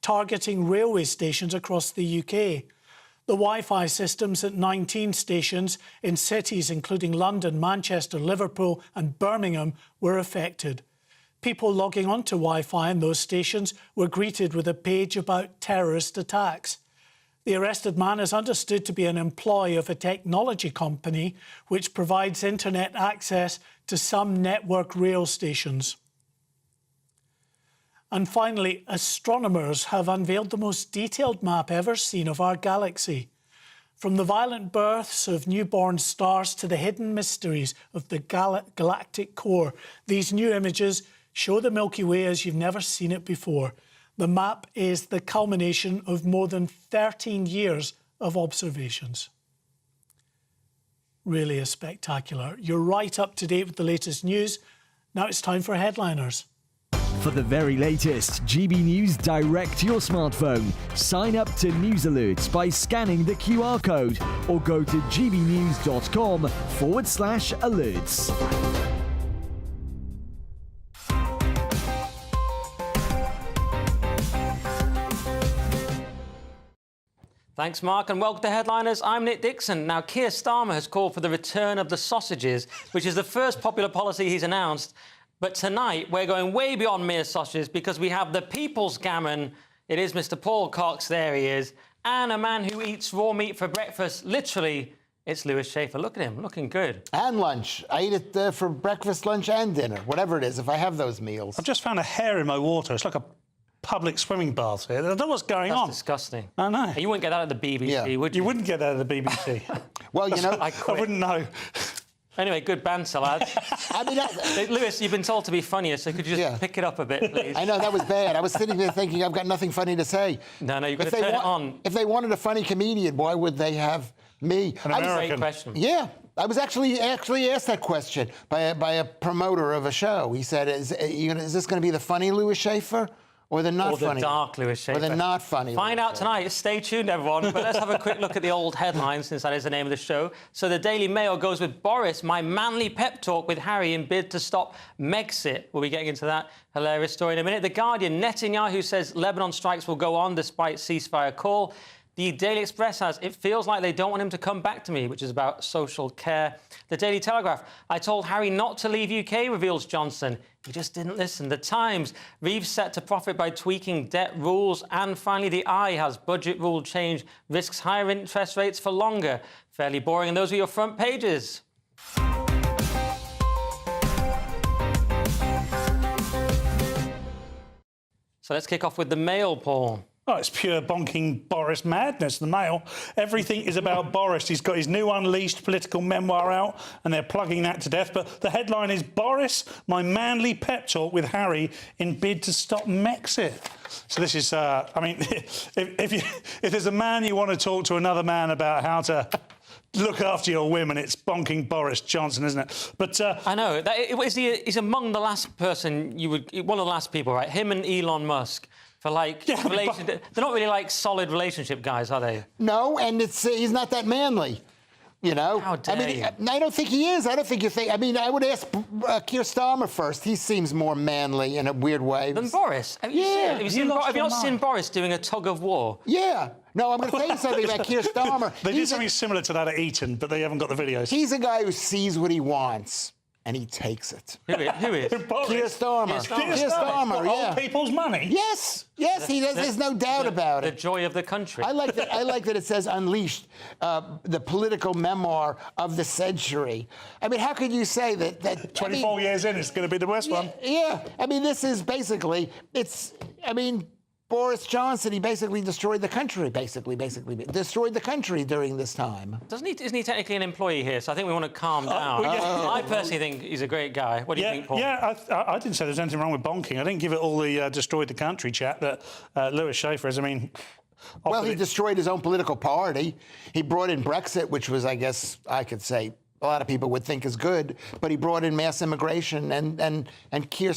targeting railway stations across the UK. The Wi-Fi systems at 19 stations in cities including London, Manchester, Liverpool and Birmingham were affected. People logging onto Wi-Fi in those stations were greeted with a page about terrorist attacks. The arrested man is understood to be an employee of a technology company which provides internet access to some network rail stations. And finally, astronomers have unveiled the most detailed map ever seen of our galaxy. From the violent births of newborn stars to the hidden mysteries of the galactic core, these new images show the Milky Way as you've never seen it before. The map is the culmination of more than 13 years of observations. Really is spectacular. You're right up to date with the latest news. Now it's time for headliners. For the very latest GB News direct to your smartphone, sign up to News Alerts by scanning the QR code or go to gbnews.com/alerts. Thanks, Mark, and welcome to Headliners. I'm Nick Dixon. Now, Keir Starmer has called for the return of the sausages, which is the first popular policy he's announced. But tonight, we're going way beyond mere sausages because we have the people's gammon. It is Mr. Paul Cox, there he is, and a man who eats raw meat for breakfast. Literally, it's Lewis Schaefer. Look at him, looking good. And lunch. I eat it for breakfast, lunch and dinner, whatever it is, if I have those meals. I've just found a hair in my water. It's like a public swimming bath here. I don't know what's going on. That's disgusting. I know. You wouldn't get that at the BBC, would you? You wouldn't get that at the BBC. Well, you know, I wouldn't know. Anyway, good banter, lads. I mean, Lewis, you've been told to be funnier, so could you just pick it up a bit, please? I know, that was bad. I was sitting there thinking, I've got nothing funny to say. No, you've got to turn it on. If they wanted a funny comedian, why would they have me? An American. Great question. Yeah. I was actually asked that question by a promoter of a show. He said, is this going to be the funny Lewis Schaefer? Or the not funny. Or the dark Lewis Schaefer. Or the not funny. Find out tonight. Stay tuned, everyone. But let's have a quick look at the old headlines, since that is the name of the show. So the Daily Mail goes with Boris, my manly pep talk with Harry in bid to stop Megxit. We'll be getting into that hilarious story in a minute. The Guardian, Netanyahu says Lebanon strikes will go on despite ceasefire call. The Daily Express has, it feels like they don't want him to come back to me, which is about social care. The Daily Telegraph, I told Harry not to leave UK, reveals Johnson. He just didn't listen. The Times, Reeves set to profit by tweaking debt rules. And finally, The Eye has budget rule change, risks higher interest rates for longer. Fairly boring, and those are your front pages. So let's kick off with the Mail, Paul. Oh, it's pure bonking Boris madness, the Mail. Everything is about Boris. He's got his new unleashed political memoir out, and they're plugging that to death. But the headline is, Boris, my manly pep talk with Harry in bid to stop Megxit. So this is, I mean, if there's a man you want to talk to another man about how to look after your women, it's bonking Boris Johnson, isn't it? But I know. He's among the last person one of the last people, right? Him and Elon Musk. For they're not really like solid relationship guys, are they? No, and he's not that manly, you know. How dare you? I don't think he is. I don't think you think. I mean, I would ask Keir Starmer first. He seems more manly in a weird way. Than Boris? Have you not seen Boris doing a tug of war? Yeah. No, I'm going to tell you something about Keir Starmer. They did something similar to that at Eton, but they haven't got the videos. He's a guy who sees what he wants. And he takes it. Who is? Keir Starmer. Keir Starmer, yeah. Old people's money. Yes, he does. There's no doubt about it. The joy of the country. I like that it says unleashed, the political memoir of the century. I mean, how could you say that? 24 years in, it's going to be the worst one. Yeah, I mean, this is basically, Boris Johnson, he basically destroyed the country, destroyed the country during this time. Isn't he technically an employee here? So I think we want to calm down. I personally think he's a great guy. What do you think, Paul? Yeah, I didn't say there's anything wrong with bonking. I didn't give it all the destroyed the country chat that Lewis Schaefer is. I mean... Well, he destroyed his own political party. He brought in Brexit, which was, I guess, I could say, a lot of people would think is good, but he brought in mass immigration, and Keir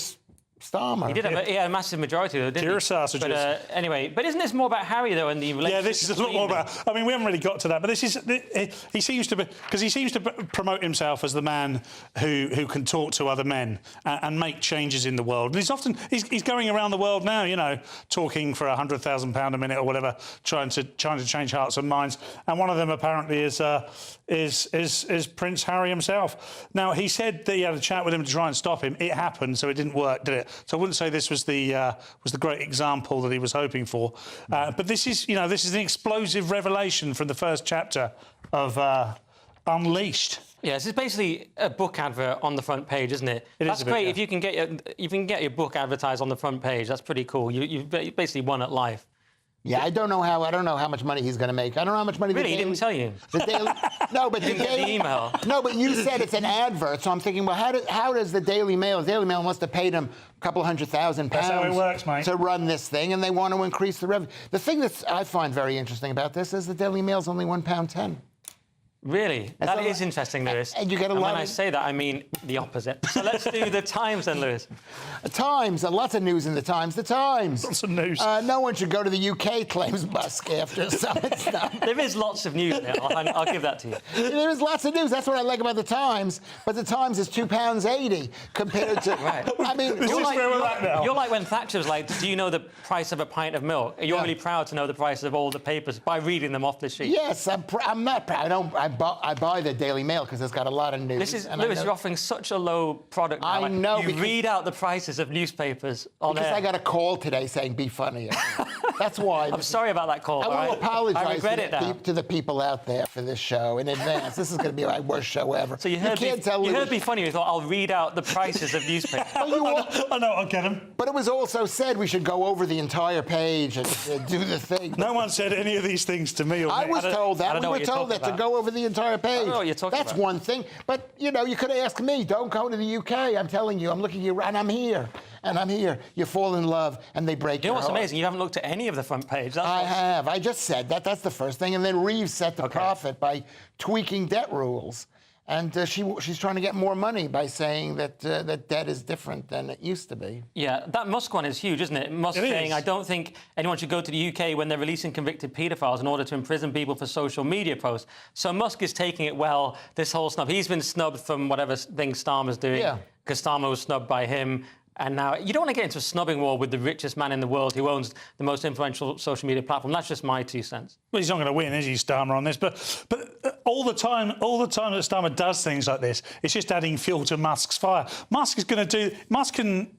Starmer. He did have a massive majority, though, didn't Pure he? sausages. But anyway, but isn't this more about Harry, though, and the relationship? Yeah, this is a lot more about... I mean, we haven't really got to that, but this is... He seems to be... Because he seems to promote himself as the man who can talk to other men and make changes in the world. And he's often... He's going around the world now, you know, talking for £100,000 a minute or whatever, trying to change hearts and minds. And one of them, apparently, is Prince Harry himself. Now, he said that he had a chat with him to try and stop him. It happened, so it didn't work, did it? So I wouldn't say this was the great example that he was hoping for. But this is, you know, this is an explosive revelation from the first chapter of Unleashed. Yeah, this is basically a book advert on the front page, isn't it? That's is a bit, great. yeah. If you can get your book advertised on the front page, that's pretty cool. You've basically won at life. Yeah, I don't know how much money he's going to make. I don't know how much money. Really, he didn't tell you. The Daily, no, but didn't get the email. No, but you said it's an advert, so I'm thinking, well, how does the Daily Mail? The Daily Mail must have paid him a couple £100,000 That's how it works, mate. to run this thing, and they want to increase the revenue. The thing that I find very interesting about this is the Daily Mail's only £1.10. Really? That is interesting, Lewis. And you get a lot when of... I say that, I mean the opposite. So let's do the Times then, Lewis. The Times, lots of news in the Times. The Times. Lots of news. No one should go to the UK, claims Musk after summit stuff. There is lots of news there. I'll give that to you. There is lots of news. That's what I like about the Times. But the Times is £2.80 compared to... Right. I mean... Is this where we're at now? You're like when Thatcher was like, do you know the price of a pint of milk? You're really proud to know the prices of all the papers by reading them off the sheet. Yes, I'm not proud. I buy the Daily Mail because it's got a lot of news. This is, Lewis, you're offering such a low product now. I know, You read out the prices of newspapers on because air. I got a call today saying, be funnier. That's why. I'm sorry about that call. I want to apologise I regret it now. to the people out there for this show in advance. This is going to be my worst show ever. So you heard me funny. You thought, I'll read out the prices of newspapers. I know, I'll get him. But it was also said we should go over the entire page and do the thing. No one said any of these things to me. Or I was told that. We were told that to go over the entire page. I don't know what you're talking That's about. one thing. But, you know, you could have asked me, don't go to the UK. I'm telling you, I'm looking at you, and I'm here. And I'm here. You fall in love, and they break You know your what's heart. amazing? You haven't looked at any of the front page. I have. I just said that. That's the first thing. And then Reeves set the profit by tweaking debt rules. And she's trying to get more money by saying that that debt is different than it used to be. Yeah, that Musk one is huge, isn't it? Musk saying, I don't think anyone should go to the UK when they're releasing convicted paedophiles in order to imprison people for social media posts. So Musk is taking it well, this whole snub. He's been snubbed from whatever thing Starmer's doing. Yeah. Because Starmer was snubbed by him. And now, you don't want to get into a snubbing war with the richest man in the world who owns the most influential social media platform. That's just my 2 cents. Well, he's not going to win, is he, Starmer, on this? But all the time that Starmer does things like this, it's just adding fuel to Musk's fire. Musk is going to do... Musk can...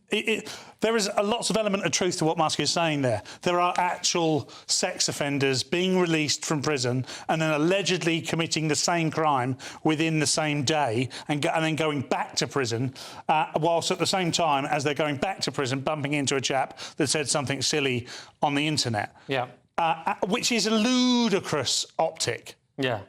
there is lots of element of truth to what Musk is saying there. There are actual sex offenders being released from prison and then allegedly committing the same crime within the same day and then going back to prison, whilst at the same time as they're going back to prison, bumping into a chap that said something silly on the internet. Yeah. Which is a ludicrous optic. Yeah.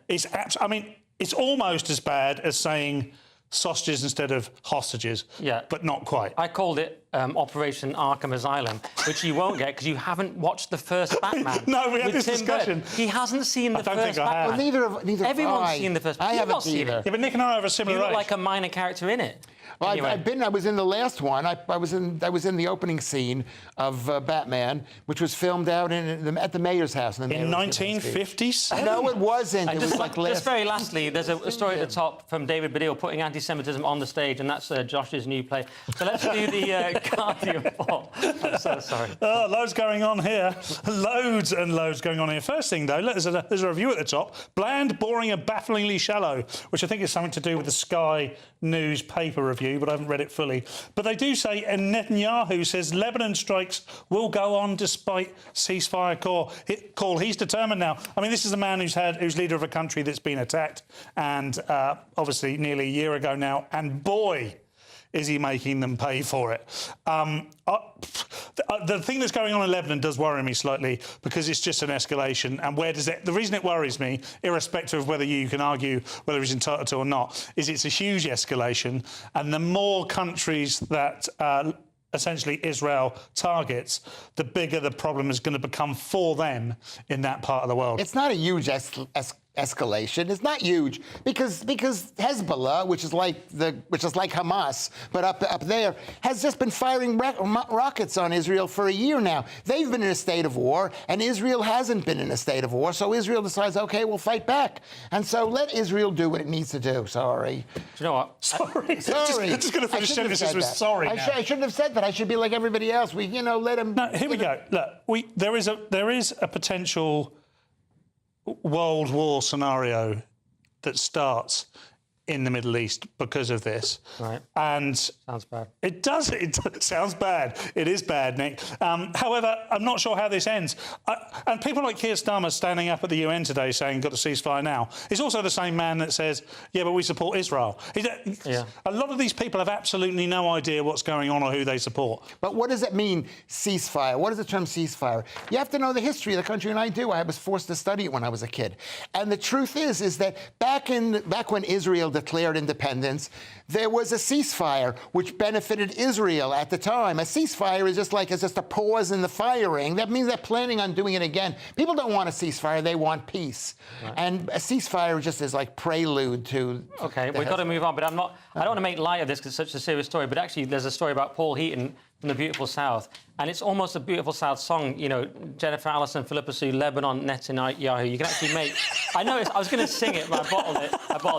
I mean, it's almost as bad as saying sausages instead of hostages, but not quite. I called it Operation Arkham Asylum, which you won't get because you haven't watched the first Batman. No, we had this Tim discussion. Burton. He hasn't seen the I don't first think I have. Batman. Well, neither Everyone's seen the first Batman. I You've haven't not seen it. Yeah, but Nick and I have a similar You look age. like a minor character in it. Well, Anyway. I was in the last one. I was in the opening scene of Batman, which was filmed out at the mayor's house. In 1957? No, it wasn't. And It was like just very lastly, there's a story at the top from David Baddiel putting anti-Semitism on the stage, and that's Josh's new play. So let's do the Guardian poll. I'm so sorry. Oh, loads going on here. Loads and loads going on here. First thing, though, there's a review at the top. Bland, boring and bafflingly shallow, which I think is something to do with the Sky News paper review, but I haven't read it fully. But they do say, and Netanyahu says Lebanon strikes will go on despite ceasefire call. He's determined now. I mean, this is a man who's leader of a country that's been attacked, and obviously nearly a year ago now, and boy, is he making them pay for it. The thing that's going on in Lebanon does worry me slightly because it's just an escalation. And the reason it worries me, irrespective of whether you can argue whether he's entitled to or not, is it's a huge escalation. And the more countries that essentially Israel targets, the bigger the problem is going to become for them in that part of the world. It's not a huge escalation is not huge because Hezbollah, which is like Hamas, but up there, has just been firing rockets on Israel for a year now. They've been in a state of war, and Israel hasn't been in a state of war. So Israel decides, okay, we'll fight back, and so let Israel do what it needs to do. Sorry. Do you know what? Sorry. Just going to finish sentences with sorry. I shouldn't have said that. I should be like everybody else. We, let them. No, here we go. Look, there is a potential World War scenario that starts in the Middle East because of this. Right. And sounds bad. It does sounds bad. It is bad, Nick. However, I'm not sure how this ends. And people like Keir Starmer standing up at the UN today saying, got to ceasefire now, is also the same man that says, yeah, but we support Israel. A lot of these people have absolutely no idea what's going on or who they support. But what does it mean, ceasefire? What is the term ceasefire? You have to know the history of the country, and I do. I was forced to study it when I was a kid. And the truth is that back when Israel declared independence, there was a ceasefire which benefited Israel at the time. A ceasefire is just a pause in the firing. That means they're planning on doing it again. People don't want a ceasefire; they want peace. Right. And a ceasefire just is like prelude to. Okay, we've got to move on. But I don't want to make light of this because it's such a serious story. But actually, there's a story about Paul Heaton from the Beautiful South, and it's almost a Beautiful South song. You know, Jennifer Allison, Philippa Sue, Lebanon, Netanyahu. You can actually make. I know. I was going to sing it, but I bottled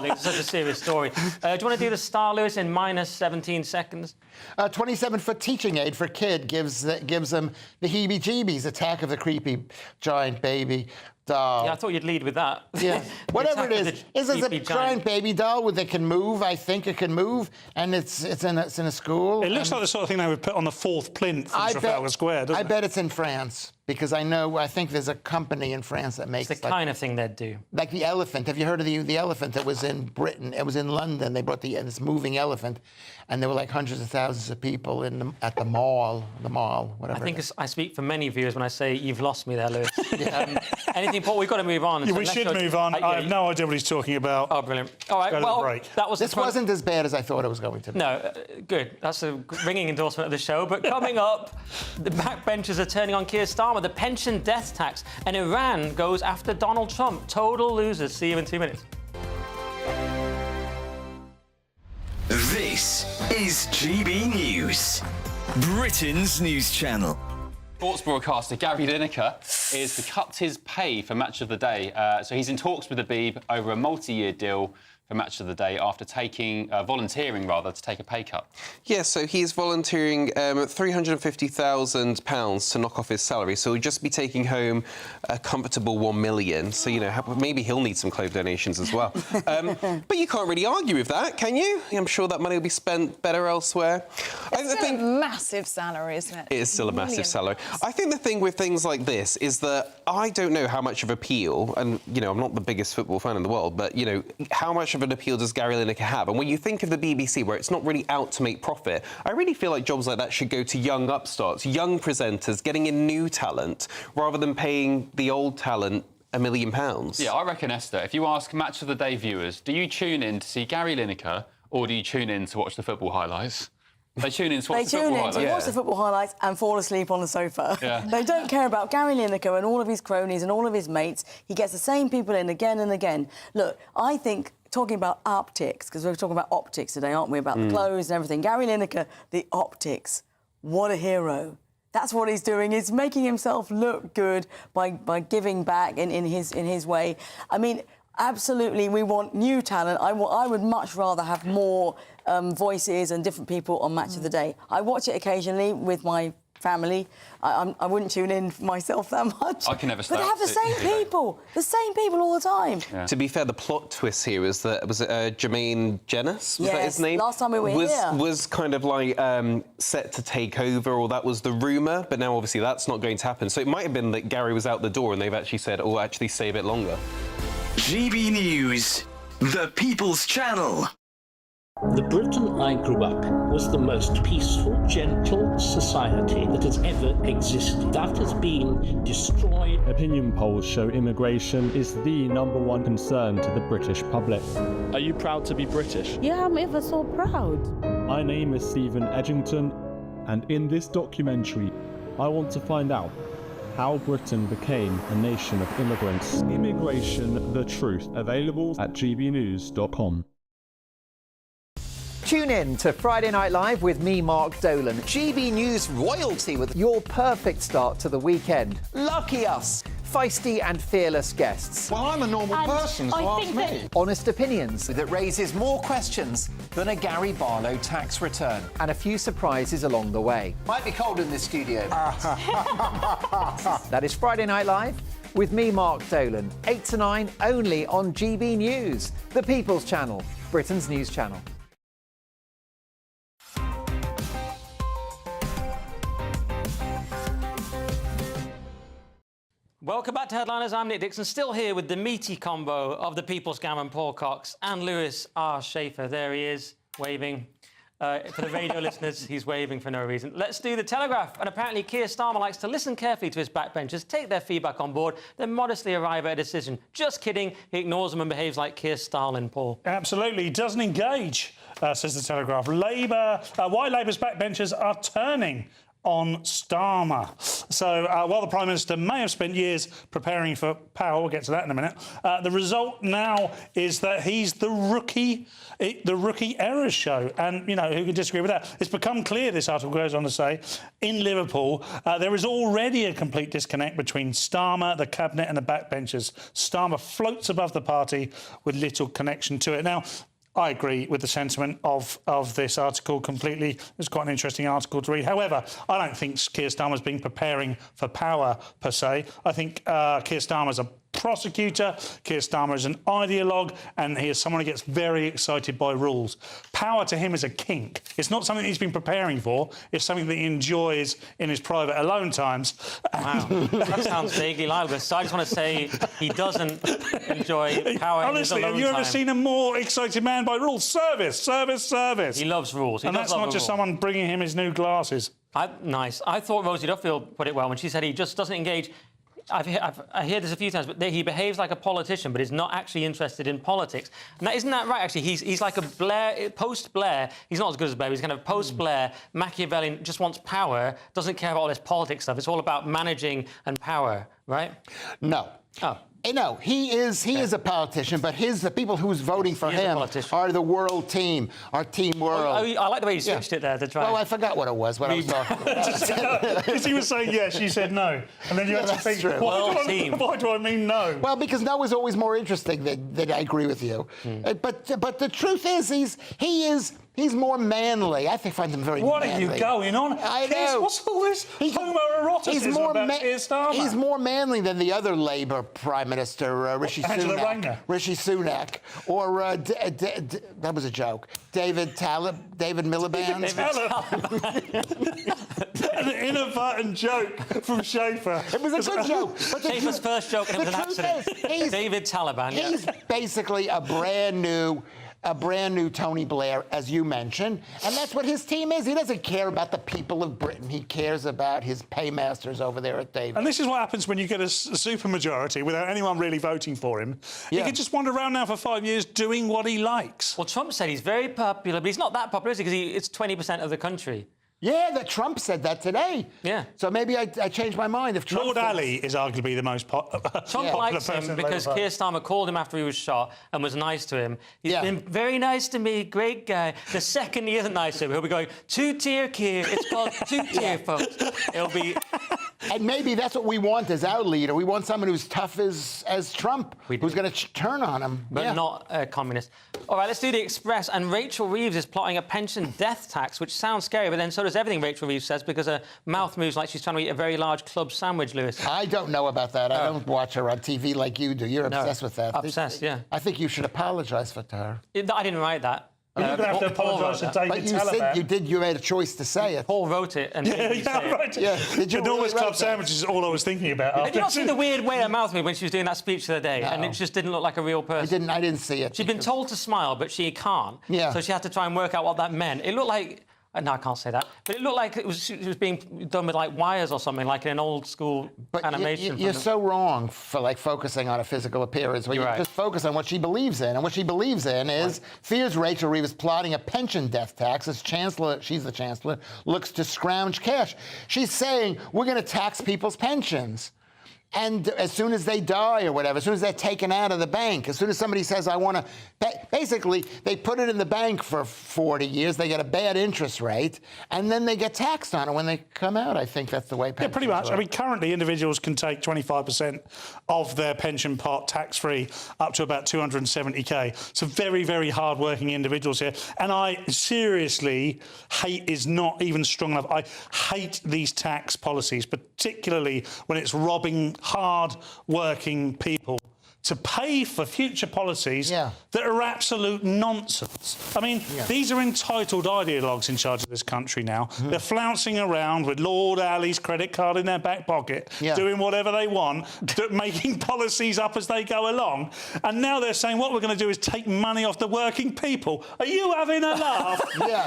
it. It's such a serious story. Do you want to do the Star, Lewis, in minus 17 seconds? 27-foot teaching aid for kid gives them the heebie-jeebies. Attack of the creepy giant baby doll. Yeah, I thought you'd lead with that. Yeah, whatever it is. This is a giant baby doll that can move. I think it can move, and it's in a school. It looks like the sort of thing they would put on the fourth plinth in Trafalgar Square, doesn't it? I bet it's in France. Because I think there's a company in France that makes it's the kind of thing they'd do. Like the elephant. Have you heard of the elephant that was in Britain? It was in London. They brought this moving elephant, and there were like hundreds of thousands of people at the mall, whatever. I think I speak for many viewers when I say you've lost me there, Lewis. Anything, Paul? We've got to move on. Yeah, we should move on. I have no idea what he's talking about. Oh, brilliant. All right, well, that was... This wasn't as bad as I thought it was going to be. No, good. That's a ringing endorsement of the show. But coming up, the backbenchers are turning on Keir Starmer, the pension death tax, and Iran goes after Donald Trump. Total losers. See you in 2 minutes. This is GB News, Britain's news channel. Sports broadcaster Gary Lineker is to cut his pay for Match of the Day. So he's in talks with the Beeb over a multi-year deal for Match of the Day after volunteering to take a pay cut. Yeah, so he's volunteering £350,000 to knock off his salary. So he'll just be taking home a comfortable £1 million. So, maybe he'll need some clothes donations as well. But you can't really argue with that, can you? I'm sure that money will be spent better elsewhere. It's still a massive salary, isn't it? It is still a massive salary. I think the thing with things like this is that I don't know how much of appeal, and, I'm not the biggest football fan in the world, but, how much of an appeal does Gary Lineker have? And when you think of the BBC, where it's not really out to make profit, I really feel like jobs like that should go to young upstarts, young presenters, getting in new talent, rather than paying the old talent £1 million. Yeah, I reckon, Esther, if you ask Match of the Day viewers, do you tune in to see Gary Lineker or do you tune in to watch the football highlights? They tune in to watch the football highlights. They tune in to watch the football highlights and fall asleep on the sofa. Yeah. They don't care about Gary Lineker and all of his cronies and all of his mates. He gets the same people in again and again. Look, I think, talking about optics, because we're talking about optics today, aren't we, about the clothes and everything. Gary Lineker, the optics, what a hero. That's what he's doing. He's making himself look good by giving back in his way. I mean, absolutely, we want new talent. I would much rather have more voices and different people on Match of the Day. I watch it occasionally with my family. I wouldn't tune in myself that much. I can never stop. But they have the same people all the time. Yeah. To be fair, the plot twist here is that, was it Jermaine Jenas? Was that his name? Last time we were here. Was kind of like set to take over, or that was the rumour, but now obviously that's not going to happen. So it might have been that Gary was out the door and they've actually said, oh, actually stay a bit longer. GB News, the People's Channel. The Britain I grew up was the most peaceful, gentle society that has ever existed. That has been destroyed. Opinion polls show immigration is the #1 concern to the British public. Are you proud to be British? Yeah, I'm ever so proud. My name is Stephen Edgington, and in this documentary, I want to find out how Britain became a nation of immigrants. Immigration, the truth. Available at gbnews.com. Tune in to Friday Night Live with me, Mark Dolan. GB News royalty with your perfect start to the weekend. Lucky us. Feisty and fearless guests. Well, I'm a normal person, so ask me. Honest opinions that raises more questions than a Gary Barlow tax return. And a few surprises along the way. Might be cold in this studio. That is Friday Night Live with me, Mark Dolan. 8 to 9, only on GB News, the People's Channel, Britain's news channel. Welcome back to Headliners. I'm Nick Dixon, still here with the meaty combo of the People's Gammon, Paul Cox and Lewis R. Schaefer. There he is, waving. For the radio listeners, he's waving for no reason. Let's do the Telegraph. And apparently Keir Starmer likes to listen carefully to his backbenchers, take their feedback on board, then modestly arrive at a decision. Just kidding. He ignores them and behaves like Keir Stalin, Paul. Absolutely. He doesn't engage, says the Telegraph. White Labour's backbenchers are turning on Starmer. So while the Prime Minister may have spent years preparing for power, we'll get to that in a minute, the result now is that he's the rookie errors show. And, you know, who can disagree with that? It's become clear, this article goes on to say, in Liverpool, there is already a complete disconnect between Starmer, the Cabinet and the backbenchers. Starmer floats above the party with little connection to it. Now, I agree with the sentiment of this article completely. It's quite an interesting article to read. However, I don't think Keir Starmer's been preparing for power, per se. I think Keir Starmer's a prosecutor, Keir Starmer is an ideologue, and he is someone who gets very excited by rules. Power to him is a kink. It's not something he's been preparing for. It's something that he enjoys in his private alone times. Wow, that sounds vaguely libelous. So I just want to say he doesn't enjoy power. Honestly, in his alone have you ever time. seen a more excited man by rules? Service, service, service. He loves rules. And that's not just someone bringing him his new glasses. Nice. I thought Rosie Duffield put it well when she said he just doesn't engage. I hear this a few times, but he behaves like a politician, but is not actually interested in politics. And isn't that right, actually? He's like a Blair, post-Blair. He's not as good as Blair. He's kind of post-Blair, Machiavellian, just wants power, doesn't care about all this politics stuff. It's all about managing and power, right? No. Oh. No, he is a politician, but the people who's voting for him are the world team, our team world. I like the way you switched it there to try. Well, I forgot what it was, what I was talking about. Because he was saying yes, you said no. And then you had to think, why do I mean no? Well, because no is always more interesting than I agree with you. But the truth is, he's more manly. I find him very manly. What are you going on? I know. What's all this homoeroticism about Keir Starmer? He's more manly than the other Labour Prime Minister, Rishi Sunak. Rishi Sunak. Or, that was a joke. David Miliband. An inadvertent joke from Schaefer. It was a good joke. But Schaefer's first joke, and it was an accident. David Taliban. He's basically a brand new Tony Blair, as you mentioned, and that's what his team is. He doesn't care about the people of Britain. He cares about his paymasters over there at David. And this is what happens when you get a supermajority without anyone really voting for him. He could just wander around now for 5 years doing what he likes. Well, Trump said he's very popular, but he's not that popular, is he? Because it's 20% of the country. Yeah, that Trump said that today. Yeah. So maybe I changed my mind. If Trump Lord Ali is arguably the most popular Trump likes him because Keir Starmer called him after he was shot and was nice to him. He's been very nice to me, great guy. The second he isn't nice to him, he'll be going, two-tier Keir. It's called two-tier, folks. It'll be... And maybe that's what we want as our leader. We want someone who's tough as Trump, who's going to turn on him. But not a communist. All right, let's do the Express. And Rachel Reeves is plotting a pension death tax, which sounds scary, but then so does everything Rachel Reeves says, because her mouth moves like she's trying to eat a very large club sandwich, Lewis. I don't know about that. I don't watch her on TV like you do. You're obsessed with that. Obsessed, yeah. I think you should apologise for her. I didn't write that. You're going to have to apologise to David Taliban. But you made a choice to say it. Paul wrote it and right. Yeah. Did you enormous club sandwiches is all I was thinking about. Did you not see the weird way her mouth moved when she was doing that speech the other day? No. And it just didn't look like a real person. I didn't see it. She'd been told to smile, but she can't. Yeah. So she had to try and work out what that meant. It looked like No, I can't say that. But it looked like it was being done with, like, wires or something, like in an old-school animation. You're so wrong for, like, focusing on a physical appearance. Where you just focus on what she believes in. And what she believes in is fears Rachel Reeves plotting a pension death tax as Chancellor, she's the Chancellor, looks to scrounge cash. She's saying, we're going to tax people's pensions. And as soon as they die or whatever, as soon as they're taken out of the bank, as soon as somebody says, I want to... Basically, they put it in the bank for 40 years, they get a bad interest rate, and then they get taxed on it when they come out. I think that's the way pensions pretty much. work. I mean, currently, individuals can take 25% of their pension pot tax-free up to about 270k. So very, very hard-working individuals here. And I seriously, hate is not even strong enough. I hate these tax policies, particularly when it's robbing hard-working people to pay for future policies that are absolute nonsense. I mean, these are entitled ideologues in charge of this country now. They're flouncing around with Lord Alley's credit card in their back pocket, doing whatever they want, making policies up as they go along. And now they're saying what we're going to do is take money off the working people. Are you having a laugh?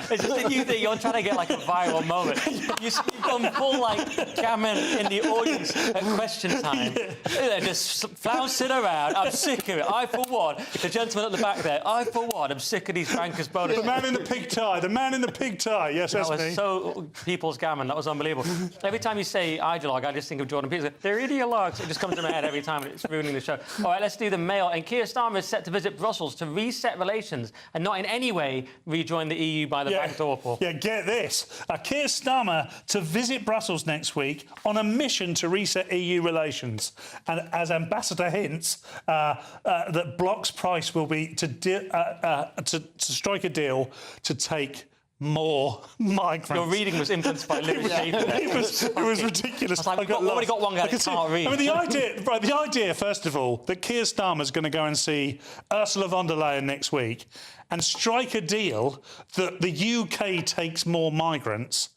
It's just a new thing. You're trying to get, like, a viral moment. You've gone full, like, gammon in the audience at question time. They're just flouncing around. I'm sick of it. I, for one, the gentleman at the back there, I, for one, am sick of these bankers' bonuses. The man in the pig tie. The man in the pig tie. Yes, that's me. That was so people's gammon. That was unbelievable. Every time you say ideologue, I just think of Jordan Peterson. They're ideologues. It just comes to my head every time, and it's ruining the show. All right, let's do the Mail. And Keir Starmer is set to visit Brussels to reset relations and not in any way rejoin the EU by the back door, Paul. Yeah, get this. Keir Starmer to visit Brussels next week on a mission to reset EU relations. And as Ambassador hints, that Block's price will be to strike a deal to take more migrants. Your reading was influenced by Lewis. It was ridiculous. I was like, we've already got one guy that can't read. I mean, the idea, first of all, that Keir Starmer's going to go and see Ursula von der Leyen next week and strike a deal that the UK takes more migrants.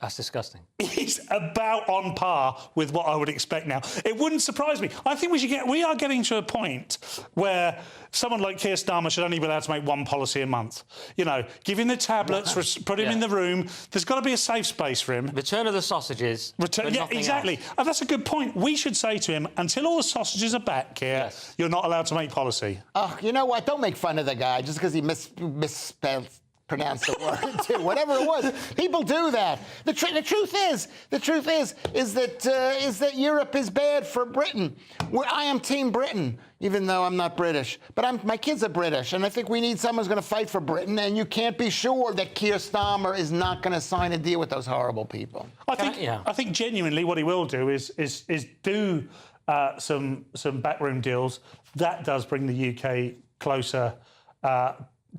That's disgusting. He's about on par with what I would expect now. It wouldn't surprise me. I think we are getting to a point where someone like Keir Starmer should only be allowed to make one policy a month. You know, give him the tablets, put him in the room. There's got to be a safe space for him. Return of the sausages. Yeah, exactly. And that's a good point. We should say to him, until all the sausages are back here, you're not allowed to make policy. Oh, you know what? Don't make fun of the guy just because he misspelled. Pronounce the word too, whatever it was. People do that. The truth is that Europe is bad for Britain. I am Team Britain, even though I'm not British. But my kids are British, and I think we need someone who's going to fight for Britain. And you can't be sure that Keir Starmer is not going to sign a deal with those horrible people. I think genuinely what he will do is do some backroom deals. That does bring the UK closer.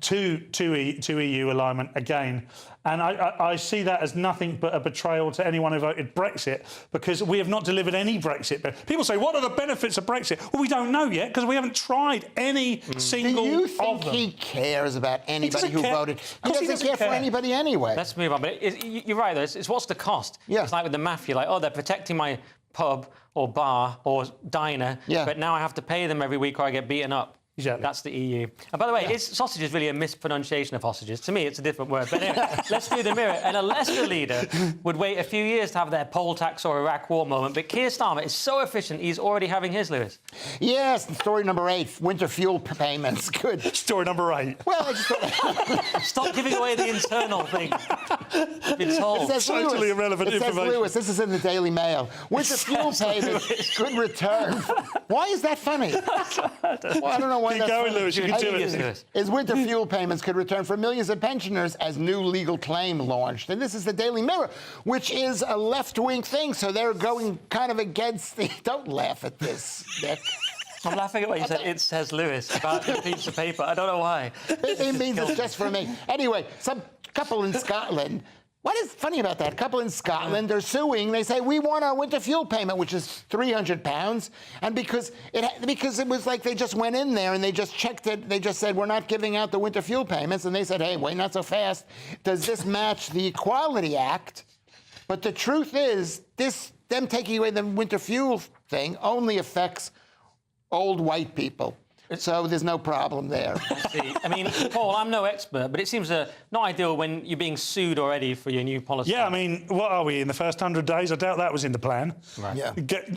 To EU alignment again. And I see that as nothing but a betrayal to anyone who voted Brexit, because we have not delivered any Brexit. People say, what are the benefits of Brexit? Well, we don't know yet, because we haven't tried any single of them. Do you think he cares about anybody who voted? He doesn't care for anybody anyway. Let's move on. But you're right, though. It's what's the cost? Yeah. It's like with the mafia, like, oh, they're protecting my pub or bar or diner, but now I have to pay them every week or I get beaten up. Exactly. That's the EU. And by the way, is sausage really a mispronunciation of hostages? To me, it's a different word. But anyway, let's do the Mirror. And a Leicester leader would wait a few years to have their poll tax or Iraq war moment. But Keir Starmer is so efficient, he's already having his, Lewis. Yes, story number 8, winter fuel payments. Good. Story number 8. Well, I just thought... Stop giving away the internal thing. I've been told. Totally irrelevant information. It says Lewis, this is in the Daily Mail. Winter fuel payments could return. Why is that funny? Well, I don't know. Keep going, Lewis. You can do it. Is winter fuel payments could return for millions of pensioners as new legal claim launched. And this is the Daily Mirror, which is a left-wing thing, so they're going kind of against the... Don't laugh at this, Nick. I'm laughing at what you said. It says Lewis about a piece of paper. I don't know why. It means it's just for me. Anyway, some couple in Scotland... What is funny about that? A couple in Scotland are suing. They say, we want our winter fuel payment, which is £300. And because it was like they just went in there and they just checked it. They just said, we're not giving out the winter fuel payments. And they said, hey, wait, not so fast. Does this match the Equality Act? But the truth is, them taking away the winter fuel thing only affects old white people. So there's no problem there. I see. I mean, Paul, I'm no expert, but it seems not ideal when you're being sued already for your new policy. Yeah, I mean, what are we, in the first 100 days? I doubt that was in the plan. Right. Yeah.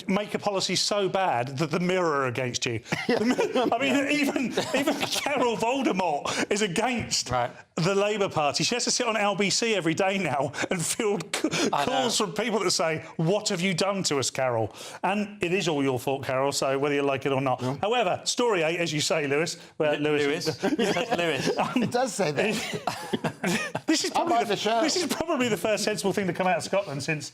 Make a policy so bad that the Mirror are against you. I mean, even Carol Voldemort is against the Labour Party. She has to sit on LBC every day now and field calls from people that say, "What have you done to us, Carol?" And it is all your fault, Carol, so whether you like it or not. However, story 8, as you say, Lewis. Lewis. It does say that. This is probably the first sensible thing to come out of Scotland since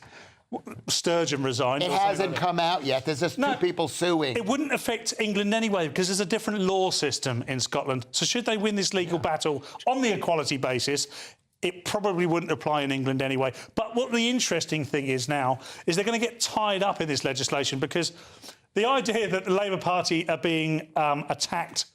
Sturgeon resigned. It hasn't come out yet. There's just 2 people suing. It wouldn't affect England anyway because there's a different law system in Scotland. So should they win this legal battle on the equality basis, it probably wouldn't apply in England anyway. But what the interesting thing is now is they're going to get tied up in this legislation because the idea that the Labour Party are being attacked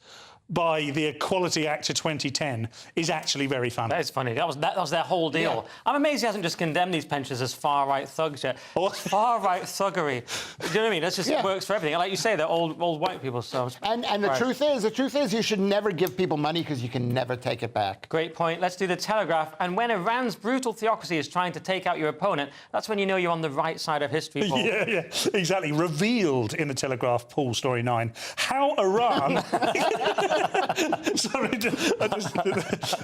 by the Equality Act of 2010 is actually very funny. That is funny. That was their whole deal. Yeah. I'm amazed he hasn't just condemned these pensioners as far-right thugs yet. Far-right thuggery. Do you know what I mean? That just works for everything. Like you say, they're old white people. So and the truth is, you should never give people money because you can never take it back. Great point. Let's do the Telegraph. And when Iran's brutal theocracy is trying to take out your opponent, that's when you know you're on the right side of history, Paul. Yeah, exactly. Revealed in the Telegraph, Paul, story 9. How Iran...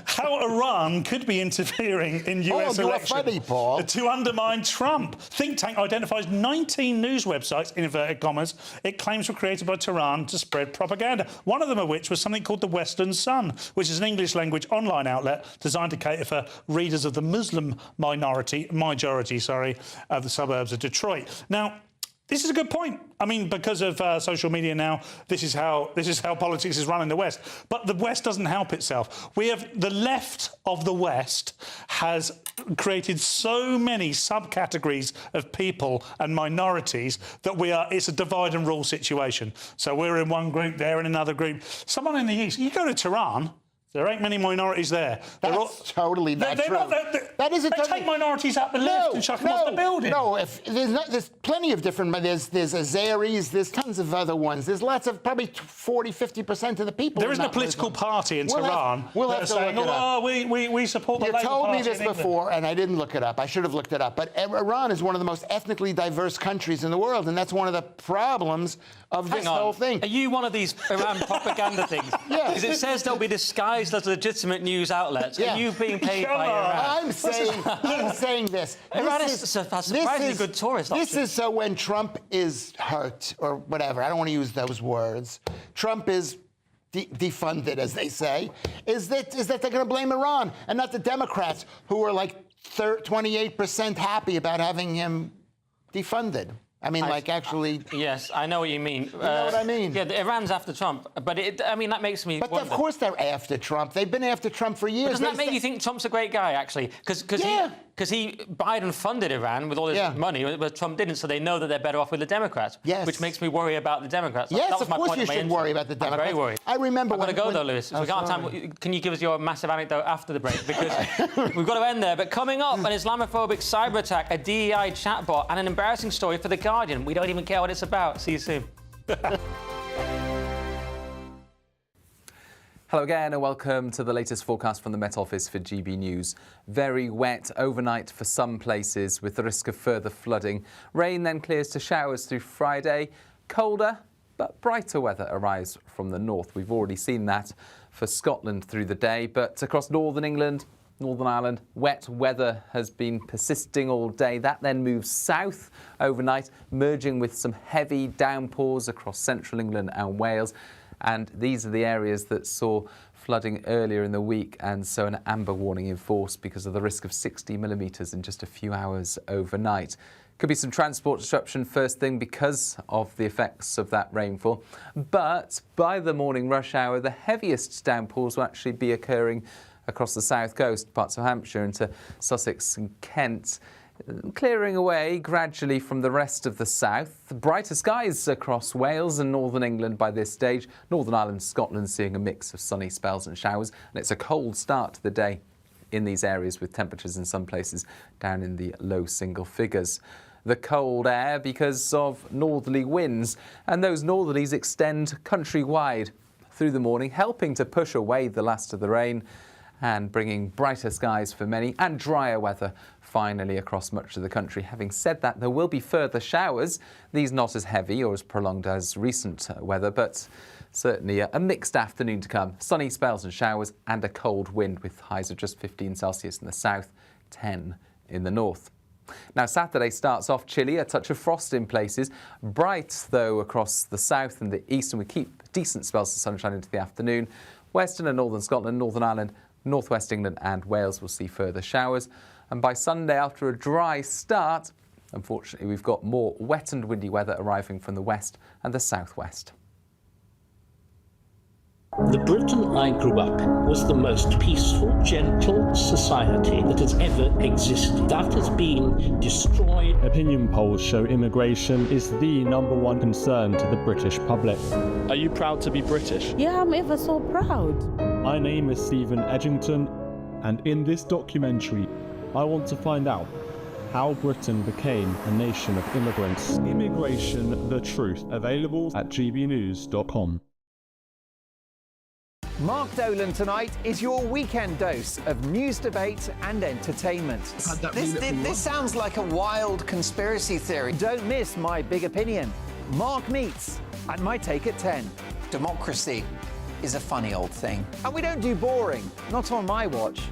how Iran could be interfering in US elections funny, Paul. to undermine Trump. Think tank identifies 19 news websites, in inverted commas, it claims were created by Tehran to spread propaganda. One of them of which was something called the Western Sun, which is an English-language online outlet designed to cater for readers of the Muslim majority, of the suburbs of Detroit. Now, this is a good point. I mean, because of social media now, this is how politics is run in the West. But the West doesn't help itself. The left of the West has created so many subcategories of people and minorities that it's a divide and rule situation. So we're in one group, they're in another group. Someone in the East, you go to Tehran, there ain't many minorities there. That's totally not true. They take minorities up the left and chuck them off the building. No, there's plenty of different... There's Azeris, there's tons of other ones. There's lots of, probably 40, 50% of the people... There isn't a political party in Tehran that are saying, we support the Labour Party. You told me this before, and I didn't look it up. I should have looked it up. But Iran is one of the most ethnically diverse countries in the world, and that's one of the problems of this whole thing. Are you one of these Iran propaganda things? Yeah. Because it says they'll be disguised as legitimate news outlets. Yeah. Are you being paid by Iran? I'm saying this. Iran is a surprisingly good tourist option. This is so when Trump is hurt, or whatever, I don't want to use those words, Trump is defunded, as they say, is that they're going to blame Iran and not the Democrats, who are like 28% happy about having him defunded. I mean, actually... Yes, I know what you mean. You know what I mean? Yeah, Iran's after Trump, but that makes me wonder. Of course they're after Trump. They've been after Trump for years. But doesn't that make you think Trump's a great guy, actually? Because Biden funded Iran with all his money, but Trump didn't, so they know that they're better off with the Democrats. Yes. Which makes me worry about the Democrats. Yes, that was of course you should worry about the Democrats. I'm very worried. I remember I've got to go, though, Lewis. We can't have time. Can you give us your massive anecdote after the break? Because we've got to end there. But coming up, an Islamophobic cyber attack, a DEI chatbot, and an embarrassing story for The Guardian. We don't even care what it's about. See you soon. Hello again and welcome to the latest forecast from the Met Office for GB News. Very wet overnight for some places with the risk of further flooding. Rain then clears to showers through Friday. Colder but brighter weather arrives from the north. We've already seen that for Scotland through the day, but across northern England, Northern Ireland, wet weather has been persisting all day. That then moves south overnight, merging with some heavy downpours across central England and Wales. And these are the areas that saw flooding earlier in the week, and so an amber warning in force because of the risk of 60 millimetres in just a few hours overnight. Could be some transport disruption first thing because of the effects of that rainfall. But by the morning rush hour, the heaviest downpours will actually be occurring across the south coast, parts of Hampshire into Sussex and Kent, clearing away gradually from the rest of the south. Brighter skies across Wales and northern England by this stage. Northern Ireland, Scotland seeing a mix of sunny spells and showers, and it's a cold start to the day in these areas with temperatures in some places down in the low single figures. The cold air because of northerly winds, and those northerlies extend countrywide. through the morning, helping to push away the last of the rain and bringing brighter skies for many and drier weather finally across much of the country. Having said that, there will be further showers. These not as heavy or as prolonged as recent weather, but certainly a mixed afternoon to come. Sunny spells and showers and a cold wind with highs of just 15 Celsius in the south, 10 in the north. Now, Saturday starts off chilly, a touch of frost in places. Bright, though, across the south and the east, and we keep decent spells of sunshine into the afternoon. Western and northern Scotland, Northern Ireland, northwest England and Wales will see further showers. And by Sunday, after a dry start, unfortunately, we've got more wet and windy weather arriving from the west and the southwest. The Britain I grew up was the most peaceful, gentle society that has ever existed. That has been destroyed. Opinion polls show immigration is the #1 concern to the British public. Are you proud to be British? Yeah, I'm ever so proud. My name is Stephen Edgington, and in this documentary, I want to find out how Britain became a nation of immigrants. Immigration, the truth, available at gbnews.com. Mark Dolan tonight is your weekend dose of news, debate and entertainment. This sounds like a wild conspiracy theory. Don't miss my big opinion. Mark Meets and my take at 10. Democracy is a funny old thing. And we don't do boring, not on my watch.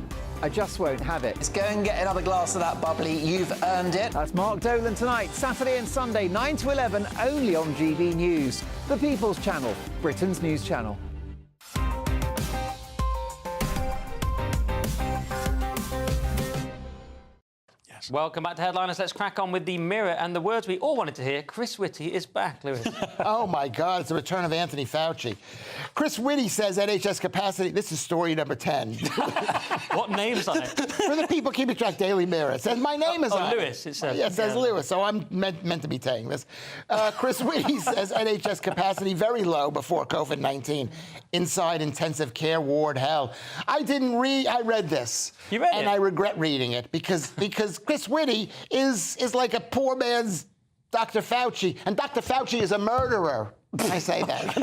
I just won't have it. Let's go and get another glass of that bubbly. You've earned it. That's Mark Dolan tonight, Saturday and Sunday, 9 to 11, only on GB News, the People's Channel, Britain's news channel. Welcome back to Headliners. Let's crack on with the Mirror and the words we all wanted to hear. Chris Whitty is back, Lewis. Oh, my God. It's the return of Anthony Fauci. Chris Whitty says NHS capacity. This is story number 10. What name's on it? For the people keeping track, Daily Mirror. It says my name is on Lewis, it says. Yeah, it says Lewis, so I'm meant to be saying this. Chris Whitty says NHS capacity very low before COVID-19. Inside intensive care ward hell. I read this. You read it? And I regret reading it because Chris Whitty is like a poor man's Dr. Fauci, and Dr. Fauci is a murderer. I say that.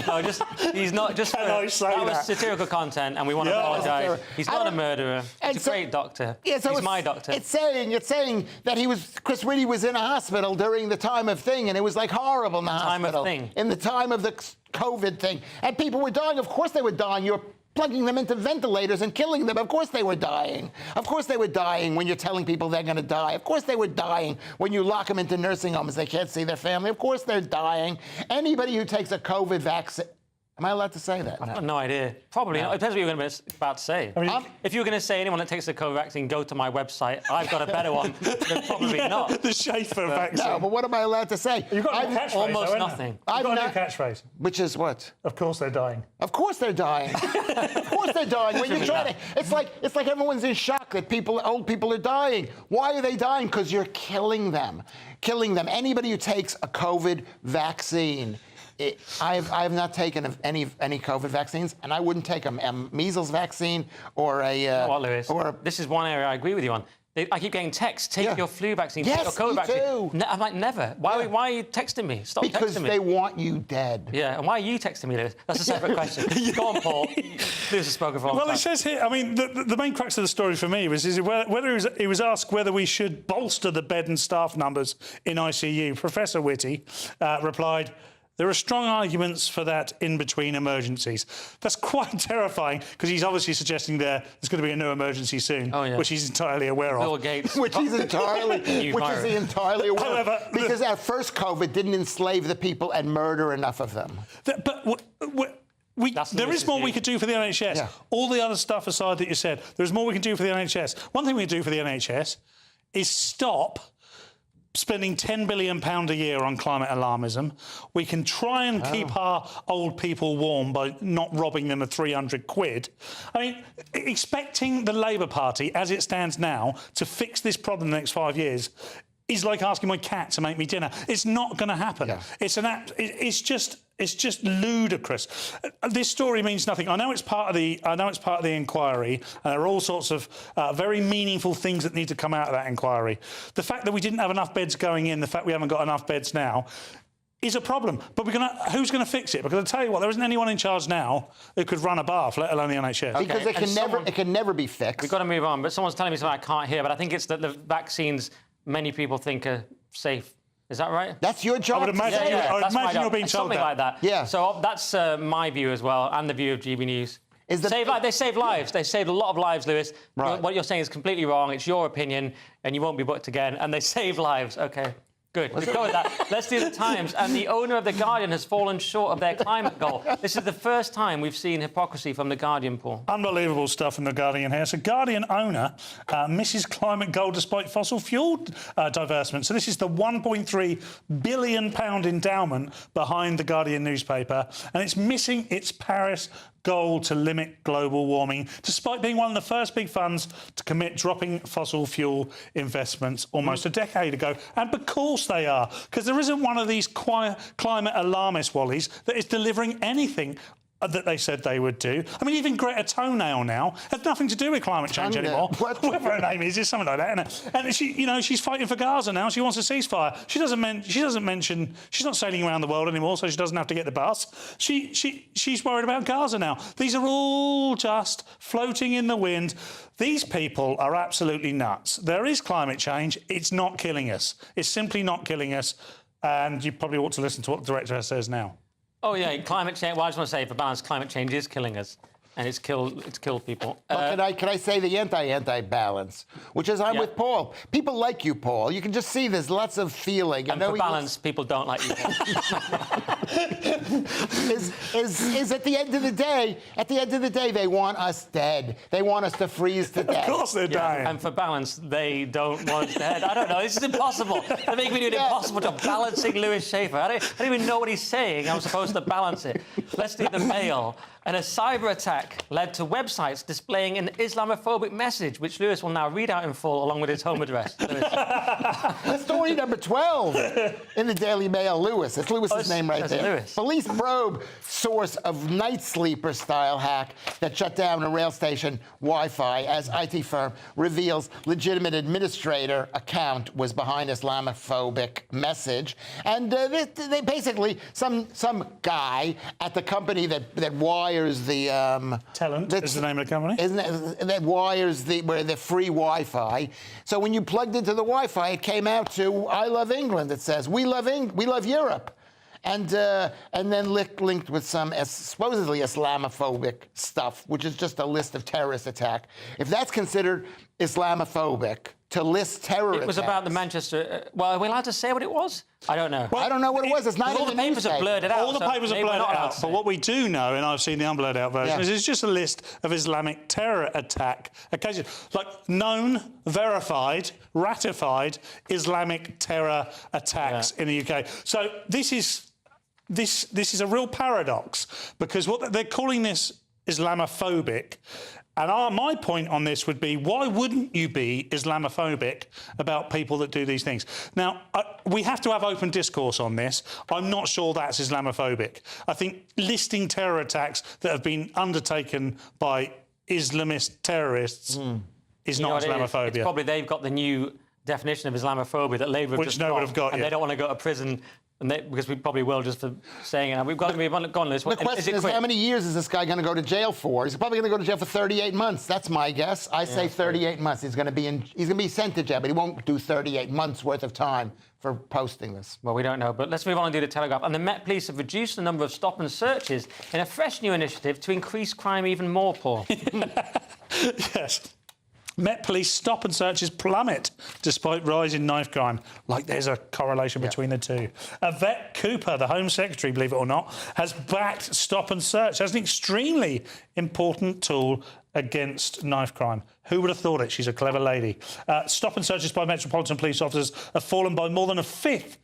No, he's not just. I say that was that? satirical content, and we want to apologise. He's not a murderer. He's a great doctor. Yeah, so he's my doctor. It's saying that Chris Whitty was in a hospital during the time of thing, and it was like horrible in the hospital. In the time of the COVID thing, and people were dying. Of course, they were dying. You're plugging them into ventilators and killing them. Of course they were dying. Of course they were dying when you're telling people they're going to die. Of course they were dying when you lock them into nursing homes. They can't see their family. Of course they're dying. Anybody who takes a COVID vaccine... Am I allowed to say that? I've got no idea. Probably not. It depends what you're going to be about to say. I mean, if you were going to say anyone that takes the COVID vaccine, go to my website. I've got a better one. Then probably not. The Schaefer vaccine. No, but what am I allowed to say? You've got a new catchphrase, almost nothing. You've got a new catchphrase. Which is what? Of course they're dying. Of course they're dying. Of course they're dying. When you're trying to, it's like everyone's in shock that old people are dying. Why are they dying? Because you're killing them. Anybody who takes a COVID vaccine. I have not taken any COVID vaccines, and I wouldn't take a measles vaccine or a. You know what, Lewis? This is one area I agree with you on. I keep getting texts. Take your flu vaccine. Yes, take your COVID vaccine. do. I'm like, never. Why are you texting me? Stop texting me. Because they want you dead. Yeah, and why are you texting me, Lewis? That's a separate question. Go on, Paul. Lewis has spoken for a long time. Well, it says here, I mean, the main crux of the story for me was whether he was asked whether we should bolster the bed and staff numbers in ICU. Professor Whitty replied, there are strong arguments for that in between emergencies. That's quite terrifying because he's obviously suggesting there's going to be a new emergency soon, which he's entirely aware of. Bill Gates. Which he's entirely aware However, of. Because our first COVID didn't enslave the people and murder enough of them. There is more we could do for the NHS. Yeah. All the other stuff aside that you said, there's more we can do for the NHS. One thing we can do for the NHS is stop spending £10 billion a year on climate alarmism. We can try and keep our old people warm by not robbing them of 300 quid. I mean, expecting the Labour Party, as it stands now, to fix this problem in the next 5 years is like asking my cat to make me dinner. It's not going to happen. Yeah. It's just ludicrous. This story means nothing. I know it's part of the inquiry, and there are all sorts of very meaningful things that need to come out of that inquiry. The fact that we didn't have enough beds going in, the fact we haven't got enough beds now, is a problem. But who's going to fix it? Because I tell you what, there isn't anyone in charge now who could run a bath, let alone the NHS. Okay. Because it can never be fixed. We've got to move on. But someone's telling me something I can't hear. But I think it's that the vaccines many people think are safe. Is that right? That's your job. I would imagine, I would imagine you're being told something like that. Yeah. So that's my view as well, and the view of GB News. They save lives. They saved a lot of lives, Lewis. Right. What you're saying is completely wrong. It's your opinion, and you won't be booked again. And they save lives. OK. Good. We've got that. Let's do the Times. And the owner of The Guardian has fallen short of their climate goal. This is the first time we've seen hypocrisy from The Guardian, Paul. Unbelievable stuff from The Guardian here. So Guardian owner misses climate goal despite fossil fuel divestment. So this is the £1.3 billion endowment behind The Guardian newspaper, and it's missing its Paris goal to limit global warming, despite being one of the first big funds to commit dropping fossil fuel investments almost a decade ago. And because they are, because there isn't one of these climate alarmist wallies that is delivering anything that they said they would do. I mean, even Greta Toenail now has nothing to do with climate change anymore. Whatever her name is something like that, isn't it? And she, she's fighting for Gaza now. She wants a ceasefire. She doesn't mention. She's not sailing around the world anymore, so she doesn't have to get the bus. She's worried about Gaza now. These are all just floating in the wind. These people are absolutely nuts. There is climate change. It's not killing us. It's simply not killing us. And you probably ought to listen to what the director says now. Oh, yeah, climate change. Well, I just want to say, for balance, climate change is killing us. And it's killed people. But can I say the anti-balance, which is I'm with Paul. People like you, Paul. You can just see there's lots of feeling. And for balance, people don't like you, Paul. is at the end of the day, they want us dead. They want us to freeze to death. Of course they're dying. And for balance, they don't want us dead. I don't know. This is impossible. They're making me do an impossible job balancing Lewis Schaefer. I don't even know what he's saying. I'm supposed to balance it. Let's do the Mail. And a cyber attack led to websites displaying an Islamophobic message, which Lewis will now read out in full along with his home address. Story number 12 in the Daily Mail, Lewis. It's Lewis's name right there. Lewis. Police probe source of night sleeper-style hack that shut down a rail station Wi-Fi as IT firm reveals legitimate administrator account was behind Islamophobic message. And they basically, some guy at the company that wires the Talent is the name of the company. Isn't it, that wires the free Wi-Fi. So when you plugged into the Wi-Fi, it came out to "I love England." It says we love Europe, and then linked with some supposedly Islamophobic stuff, which is just a list of terrorist attack. If that's considered Islamophobic to list terror It was attacks. about the Manchester... well, are we allowed to say what it was? I don't know. Well, I don't know what it was. It's not all in the papers have blurred it out. All the papers have blurred it out. But what we do know, and I've seen the unblurred out version, is it's just a list of Islamic terror attack occasions. Like known, verified, ratified Islamic terror attacks in the UK. So this is a real paradox, because what they're calling this Islamophobic. And my point on this would be, why wouldn't you be Islamophobic about people that do these things? Now, we have to have open discourse on this. I'm not sure that's Islamophobic. I think listing terror attacks that have been undertaken by Islamist terrorists is not Islamophobia. It's probably they've got the new definition of Islamophobia that Labour have just no one have got and yet. They don't want to go to prison. Because we probably will, just for saying it. We've got to move on. Go on, Liz. The question is, how many years is this guy going to go to jail for? He's probably going to go to jail for 38 months. That's my guess. I say 38 months. He's going to be sent to jail, but he won't do 38 months worth of time for posting this. Well, we don't know, but let's move on and do the Telegraph. And the Met Police have reduced the number of stop and searches in a fresh new initiative to increase crime even more, Paul. Yes. Met Police stop and searches plummet despite rise in knife crime. Like there's a correlation between the two. Yvette Cooper, the Home Secretary, believe it or not, has backed stop and search as an extremely important tool against knife crime. Who would have thought it? She's a clever lady. Stop and searches by Metropolitan Police officers have fallen by more than a fifth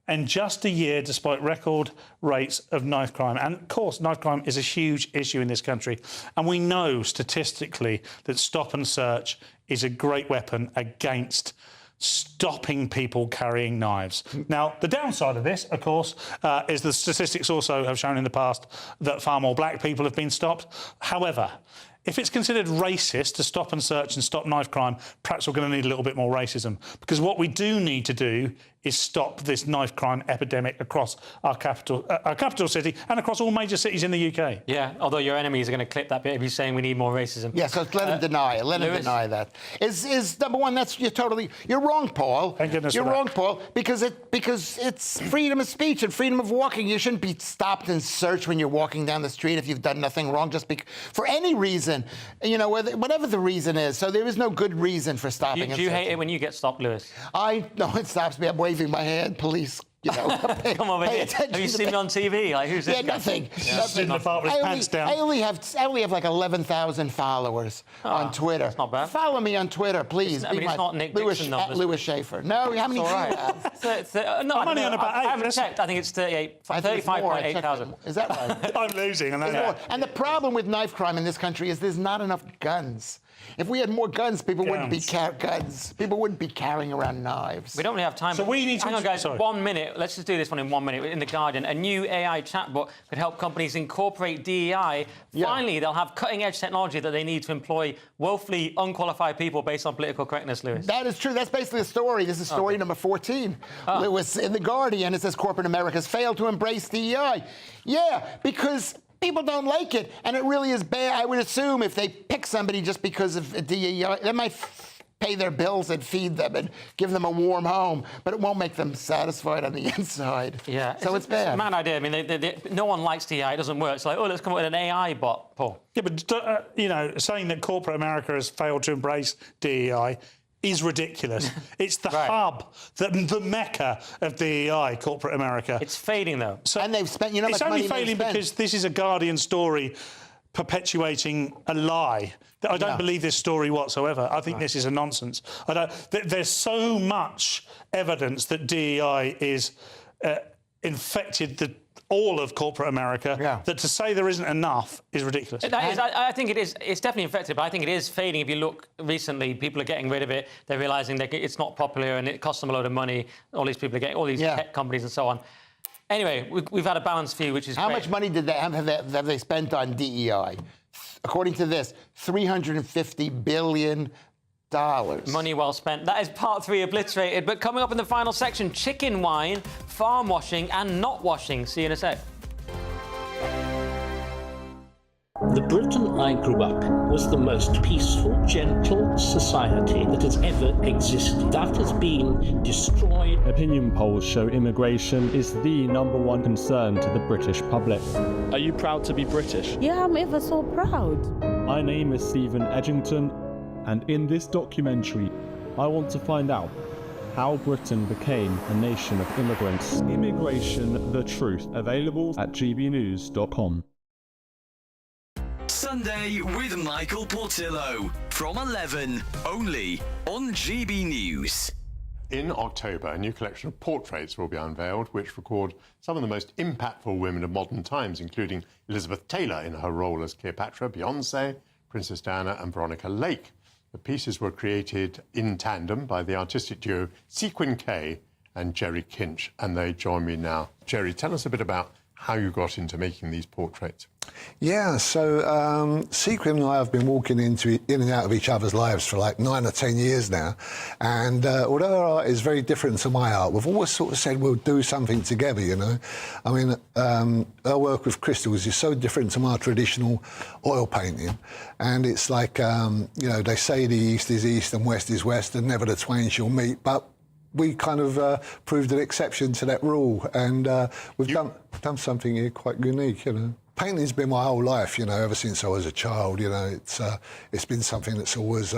in just a year, despite record rates of knife crime. And, of course, knife crime is a huge issue in this country. And we know statistically that stop and search is a great weapon against stopping people carrying knives. Now, the downside of this, of course, is the statistics also have shown in the past that far more black people have been stopped. However, if it's considered racist to stop and search and stop knife crime, perhaps we're going to need a little bit more racism. Because what we do need to do is stop this knife crime epidemic across our capital city and across all major cities in the UK. Yeah, although your enemies are going to clip that bit if he's saying we need more racism. Yeah, so let him deny it. Let him deny that. Is number one, you're wrong, Paul. Thank goodness you're for that. wrong, Paul, because it's freedom of speech and freedom of walking. You shouldn't be stopped and searched when you're walking down the street if you've done nothing wrong, for any reason, whatever the reason is. So there is no good reason for stopping. Do you hate it when you get stopped, Lewis? No, it stops me. I'm waving my hand. Police, come over here. Have you seen me on TV? Like, who's this guy? Nothing. Sitting apart with his pants down. I only have like 11,000 followers on Twitter. That's not bad. Follow me on Twitter, please. It's not Nick Dixon numbers. Lewis Schaefer. No, how many do you have? No, I'm only on about 8. I haven't checked. I think it's 35,800. Is that right? I'm losing. And the problem with knife crime in this country is there's not enough guns. If we had more guns, people wouldn't be carrying around knives. We don't really have time. So we need to... Hang on, guys. 1 minute. Let's just do this one in 1 minute. In The Guardian, a new AI chatbot could help companies incorporate DEI. Finally, they'll have cutting-edge technology that they need to employ woefully unqualified people based on political correctness, Lewis. That is true. That's basically the story. This is story number 14. Lewis, in The Guardian, it says corporate America's failed to embrace DEI. Yeah, because... people don't like it, and it really is bad. I would assume if they pick somebody just because of DEI, they might pay their bills and feed them and give them a warm home, but it won't make them satisfied on the inside. Yeah, so it's bad. It's a mad idea. I mean, no one likes DEI. It doesn't work. It's like, let's come up with an AI bot, Paul. Yeah, but saying that corporate America has failed to embrace DEI is ridiculous. It's the hub, the mecca of DEI, corporate America. It's fading, though. So, and they've spent, it's only failing because this is a Guardian story perpetuating a lie. I don't believe this story whatsoever. I think this is a nonsense. There's so much evidence that DEI is infected all of corporate America, that to say there isn't enough is ridiculous. I think it is. It's definitely affected, but I think it is fading. If you look recently, people are getting rid of it. They're realising that it's not popular and it costs them a load of money. All these people are getting, all these tech companies and so on. Anyway, we've had a balanced view, which is How great. much money have they spent on DEI? According to this, $350 billion. Money well spent. That is part 3 obliterated. But coming up in the final section, chicken wine, farm washing and not washing. See you in a sec. The Britain I grew up was the most peaceful, gentle society that has ever existed. That has been destroyed. Opinion polls show immigration is the #1 concern to the British public. Are you proud to be British? Yeah, I'm ever so proud. My name is Stephen Edgington, and in this documentary, I want to find out how Britain became a nation of immigrants. Immigration, the truth, available at gbnews.com. Sunday with Michael Portillo from 11, only on GB News. In October, a new collection of portraits will be unveiled, which record some of the most impactful women of modern times, including Elizabeth Taylor in her role as Cleopatra, Beyoncé, Princess Diana and Veronica Lake. The pieces were created in tandem by the artistic duo Sequin K and Jerry Kinch, and they join me now. Jerry, tell us a bit about how you got into making these portraits. Yeah, so Sequin and I have been walking in and out of each other's lives for like 9 or 10 years now. And although our art is very different to my art, we've always sort of said we'll do something together, you know. I mean, our work with crystals is so different to my traditional oil painting. And it's like, you know, they say the East is East and West is West and never the twain shall meet, but we kind of proved an exception to that rule. And we've done something here quite unique, you know. Painting's been my whole life, you know, ever since I was a child, you know. It's been something that's always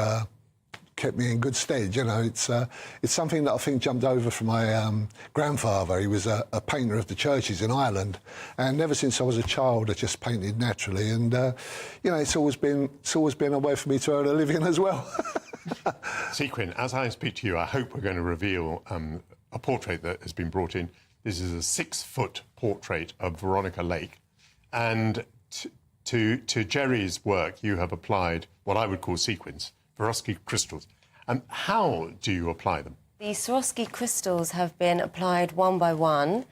kept me in good stead, you know. It's something that I think jumped over from my grandfather. He was a painter of the churches in Ireland, and ever since I was a child, I just painted naturally. And you know, it's always been a way for me to earn a living as well. Sequin, as I speak to you, I hope we're going to reveal a portrait that has been brought in. This is a 6-foot portrait of Veronica Lake. And to Jerry's work, you have applied what I would call sequins, Swarovski crystals. How do you apply them? The Swarovski crystals have been applied one by one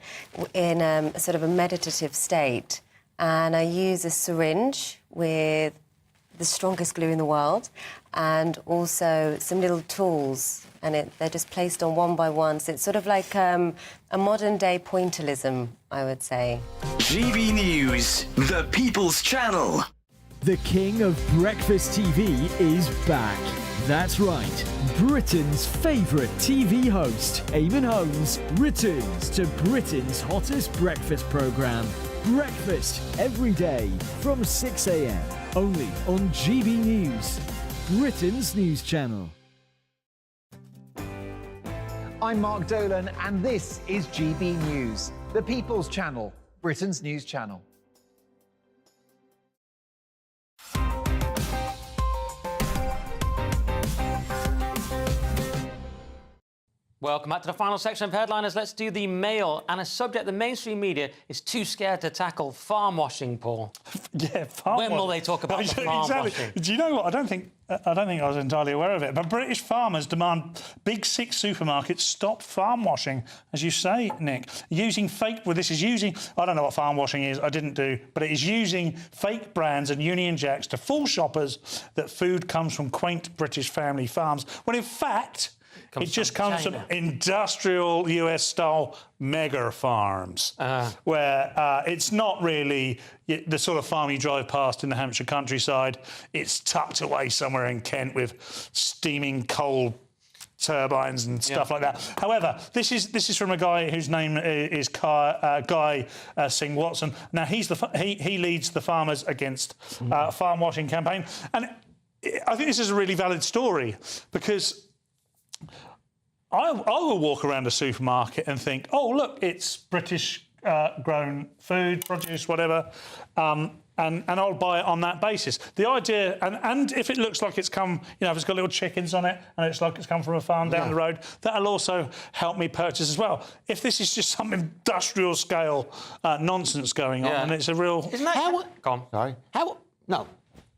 in a sort of a meditative state. And I use a syringe with the strongest glue in the world and also some little tools and they're just placed on one by one. So it's sort of like a modern-day pointillism, I would say. GB News, the People's Channel. The king of breakfast TV is back. That's right. Britain's favourite TV host, Eamon Holmes, returns to Britain's hottest breakfast programme. Breakfast every day from 6 a.m. Only on GB News, Britain's news channel. I'm Mark Dolan, and this is GB News, the People's Channel, Britain's news channel. Welcome back to the final section of headliners. Let's do the Mail, and a subject the mainstream media is too scared to tackle: farm washing, Paul. Yeah, farm When will they talk about the farm washing? Do you know what? I don't think I was entirely aware of it, but British farmers demand big six supermarkets stop farm washing, as you say, Nick, using fake. Well, this is using. I don't know what farm washing is. I didn't do, but it is using fake brands and Union Jacks to fool shoppers that food comes from quaint British family farms, when in fact it just comes from industrial US-style mega farms, where it's not really the sort of farm you drive past in the Hampshire countryside. It's tucked away somewhere in Kent with steaming coal turbines and stuff like that. However, this is from a guy whose name is Guy Singh Watson. Now he leads the Farmers Against Farm Washing campaign, and I think this is a really valid story, because I will walk around a supermarket and think, oh, look, it's British grown food, produce, whatever, and I'll buy it on that basis. The idea, and if it looks like it's come, if it's got little chickens on it and it's like it's come from a farm down the road, that'll also help me purchase as well. If this is just some industrial scale nonsense going on, and it's a real... Isn't that... Go on. Sorry? No.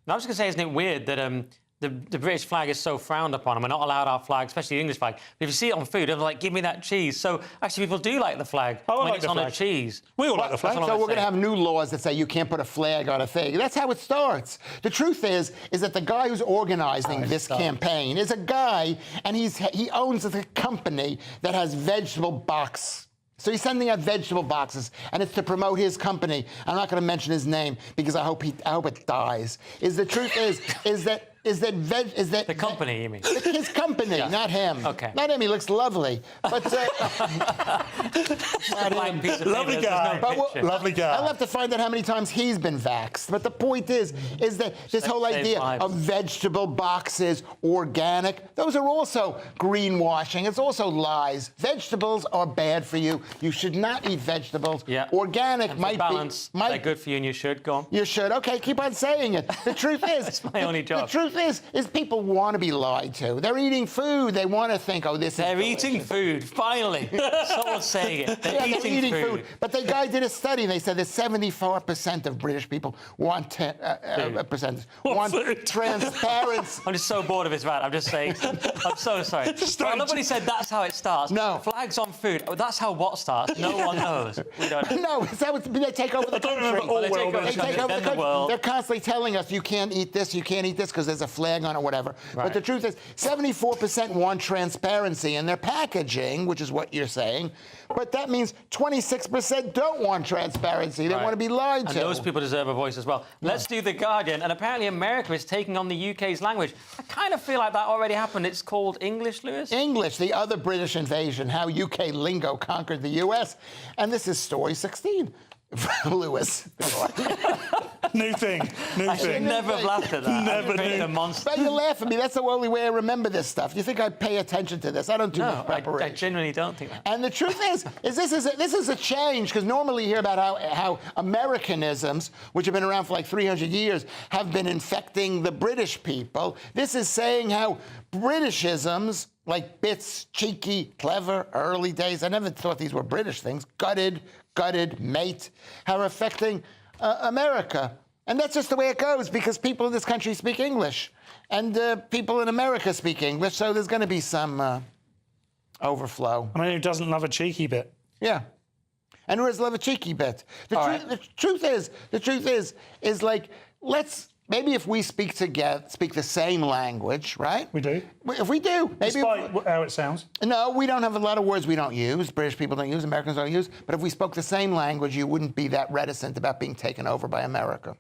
I was going to say, isn't it weird that the British flag is so frowned upon, and we're not allowed our flag, especially the English flag. But if you see it on food, they're like, give me that cheese. So actually, people do like the flag when it's on a cheese. We all like the flag. So we're going to have new laws that say you can't put a flag on a thing. That's how it starts. The truth is that the guy who's organising this campaign is a guy, and he owns a company that has vegetable box. So he's sending out vegetable boxes, and it's to promote his company. I'm not going to mention his name because I hope it dies. The truth is that the company, you mean? His company, not him. Okay. Not him. He looks lovely, but lovely guy. Lovely guy. I'll have to find out how many times he's been vaxxed. But the point is that this whole idea of vegetable boxes, organic, those are also greenwashing. It's also lies. Vegetables are bad for you. You should not eat vegetables. Yeah. Organic might balance, they're good for you, and you should. Go on. You should. Okay, keep on saying it. The truth is, that's my only job. The truth is people want to be lied to. They're eating food. They want to think, oh, this is They're eating food, finally. Someone's saying it. They're eating food. But the guy did a study, and they said that 74% of British people want transparency. I'm just so bored of his rant. I'm just saying. I'm so sorry. Nobody said that's how it starts. No. Flags on food. Oh, that's how what starts. No one knows. We don't. No, they take over the country. They take over the country. They're constantly telling us you can't eat this, you can't eat this because there's a flag on it, whatever. Right. But the truth is, 74% want transparency in their packaging, which is what you're saying. But that means 26% don't want transparency. They want to be lied to. And those people deserve a voice as well. Let's do The Guardian. And apparently America is taking on the UK's language. I kind of feel like that already happened. It's called English, Lewis? English, the other British invasion, how UK lingo conquered the US. And this is story 16. Lewis. New thing. I should never have laughed at that. Never knew. A monster. But you laugh at me. That's the only way I remember this stuff. You think I pay attention to this? I don't do much preparation. I genuinely don't think that. And the truth is this is a change, because normally you hear about how Americanisms, which have been around for like 300 years, have been infecting the British people. This is saying how Britishisms, like bits, cheeky, clever, early days, I never thought these were British things, gutted, mate, are affecting America. And that's just the way it goes, because people in this country speak English, and people in America speak English, so there's going to be some overflow. I mean, who doesn't love a cheeky bit? Yeah. And who does love a cheeky bit? The truth is like, let's maybe if we speak the same language, right? We do. If we do. Maybe Despite how it sounds. No, we don't have a lot of words we don't use. British people don't use, Americans don't use. But if we spoke the same language, you wouldn't be that reticent about being taken over by America.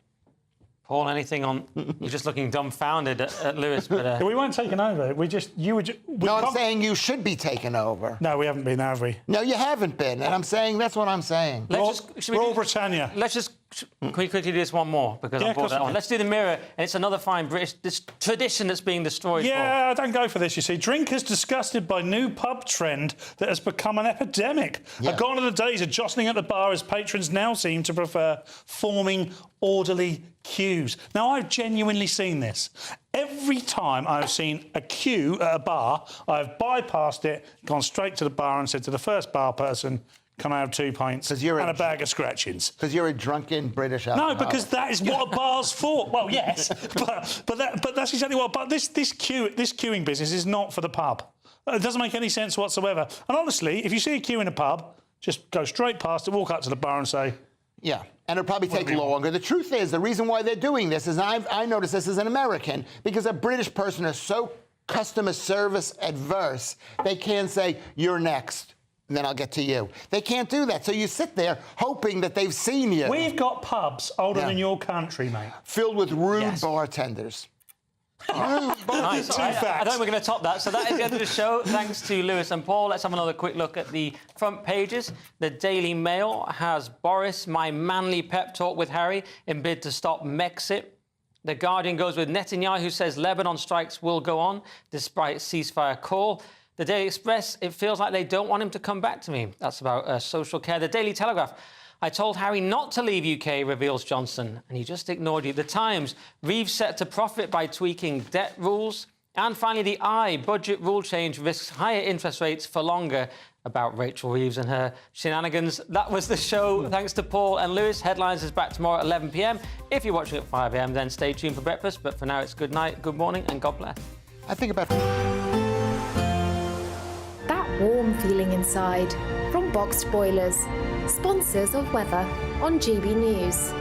Paul, anything on? You're just looking dumbfounded at Lewis, but We weren't taken over. No, I'm saying you should be taken over. No, we haven't been, have we? No, you haven't been, and I'm saying that's what I'm saying. Royal Britannia. Let's just can we quickly do this one more because I brought that on. Let's do the mirror, and it's another fine British tradition that's being destroyed. Yeah, I don't go for this. You see, drinkers disgusted by new pub trend that has become an epidemic. Yeah. Gone are the days of jostling at the bar, as patrons now seem to prefer forming orderly queues. Now, I've genuinely seen this. Every time I've seen a queue at a bar, I've bypassed it, gone straight to the bar and said to the first bar person, can I have 2 pints and a bag of scratchings? Because you're a drunken British alcoholic. No, because that is what a bar's for. Well, yes, but that's exactly what. But this queuing business is not for the pub. It doesn't make any sense whatsoever. And honestly, if you see a queue in a pub, just go straight past it, walk up to the bar and say, yeah, and it'll probably take longer. The truth is, the reason why they're doing this is, I noticed this as an American, because a British person is so customer service adverse, they can't say, you're next, and then I'll get to you. They can't do that. So you sit there hoping that they've seen you. We've got pubs older than your country, mate. Filled with rude bartenders. Nice. I don't think we're going to top that. So that is the end of the show. Thanks to Lewis and Paul. Let's have another quick look at the front pages. The Daily Mail has Boris, my manly pep talk with Harry in bid to stop Brexit. The Guardian goes with Netanyahu, who says Lebanon strikes will go on despite ceasefire call. The Daily Express, it feels like they don't want him to come back to me. That's about social care. The Daily Telegraph, I told Harry not to leave UK, reveals Johnson, and he just ignored you. The Times, Reeves set to profit by tweaking debt rules. And finally, the budget rule change risks higher interest rates for longer, about Rachel Reeves and her shenanigans. That was the show. Thanks to Paul and Lewis. Headlines is back tomorrow at 11 p.m. If you're watching at 5 a.m, then stay tuned for breakfast. But for now, it's good night, good morning, and God bless. I think about that warm feeling inside from Boxed Boilers, sponsors of weather on GB News.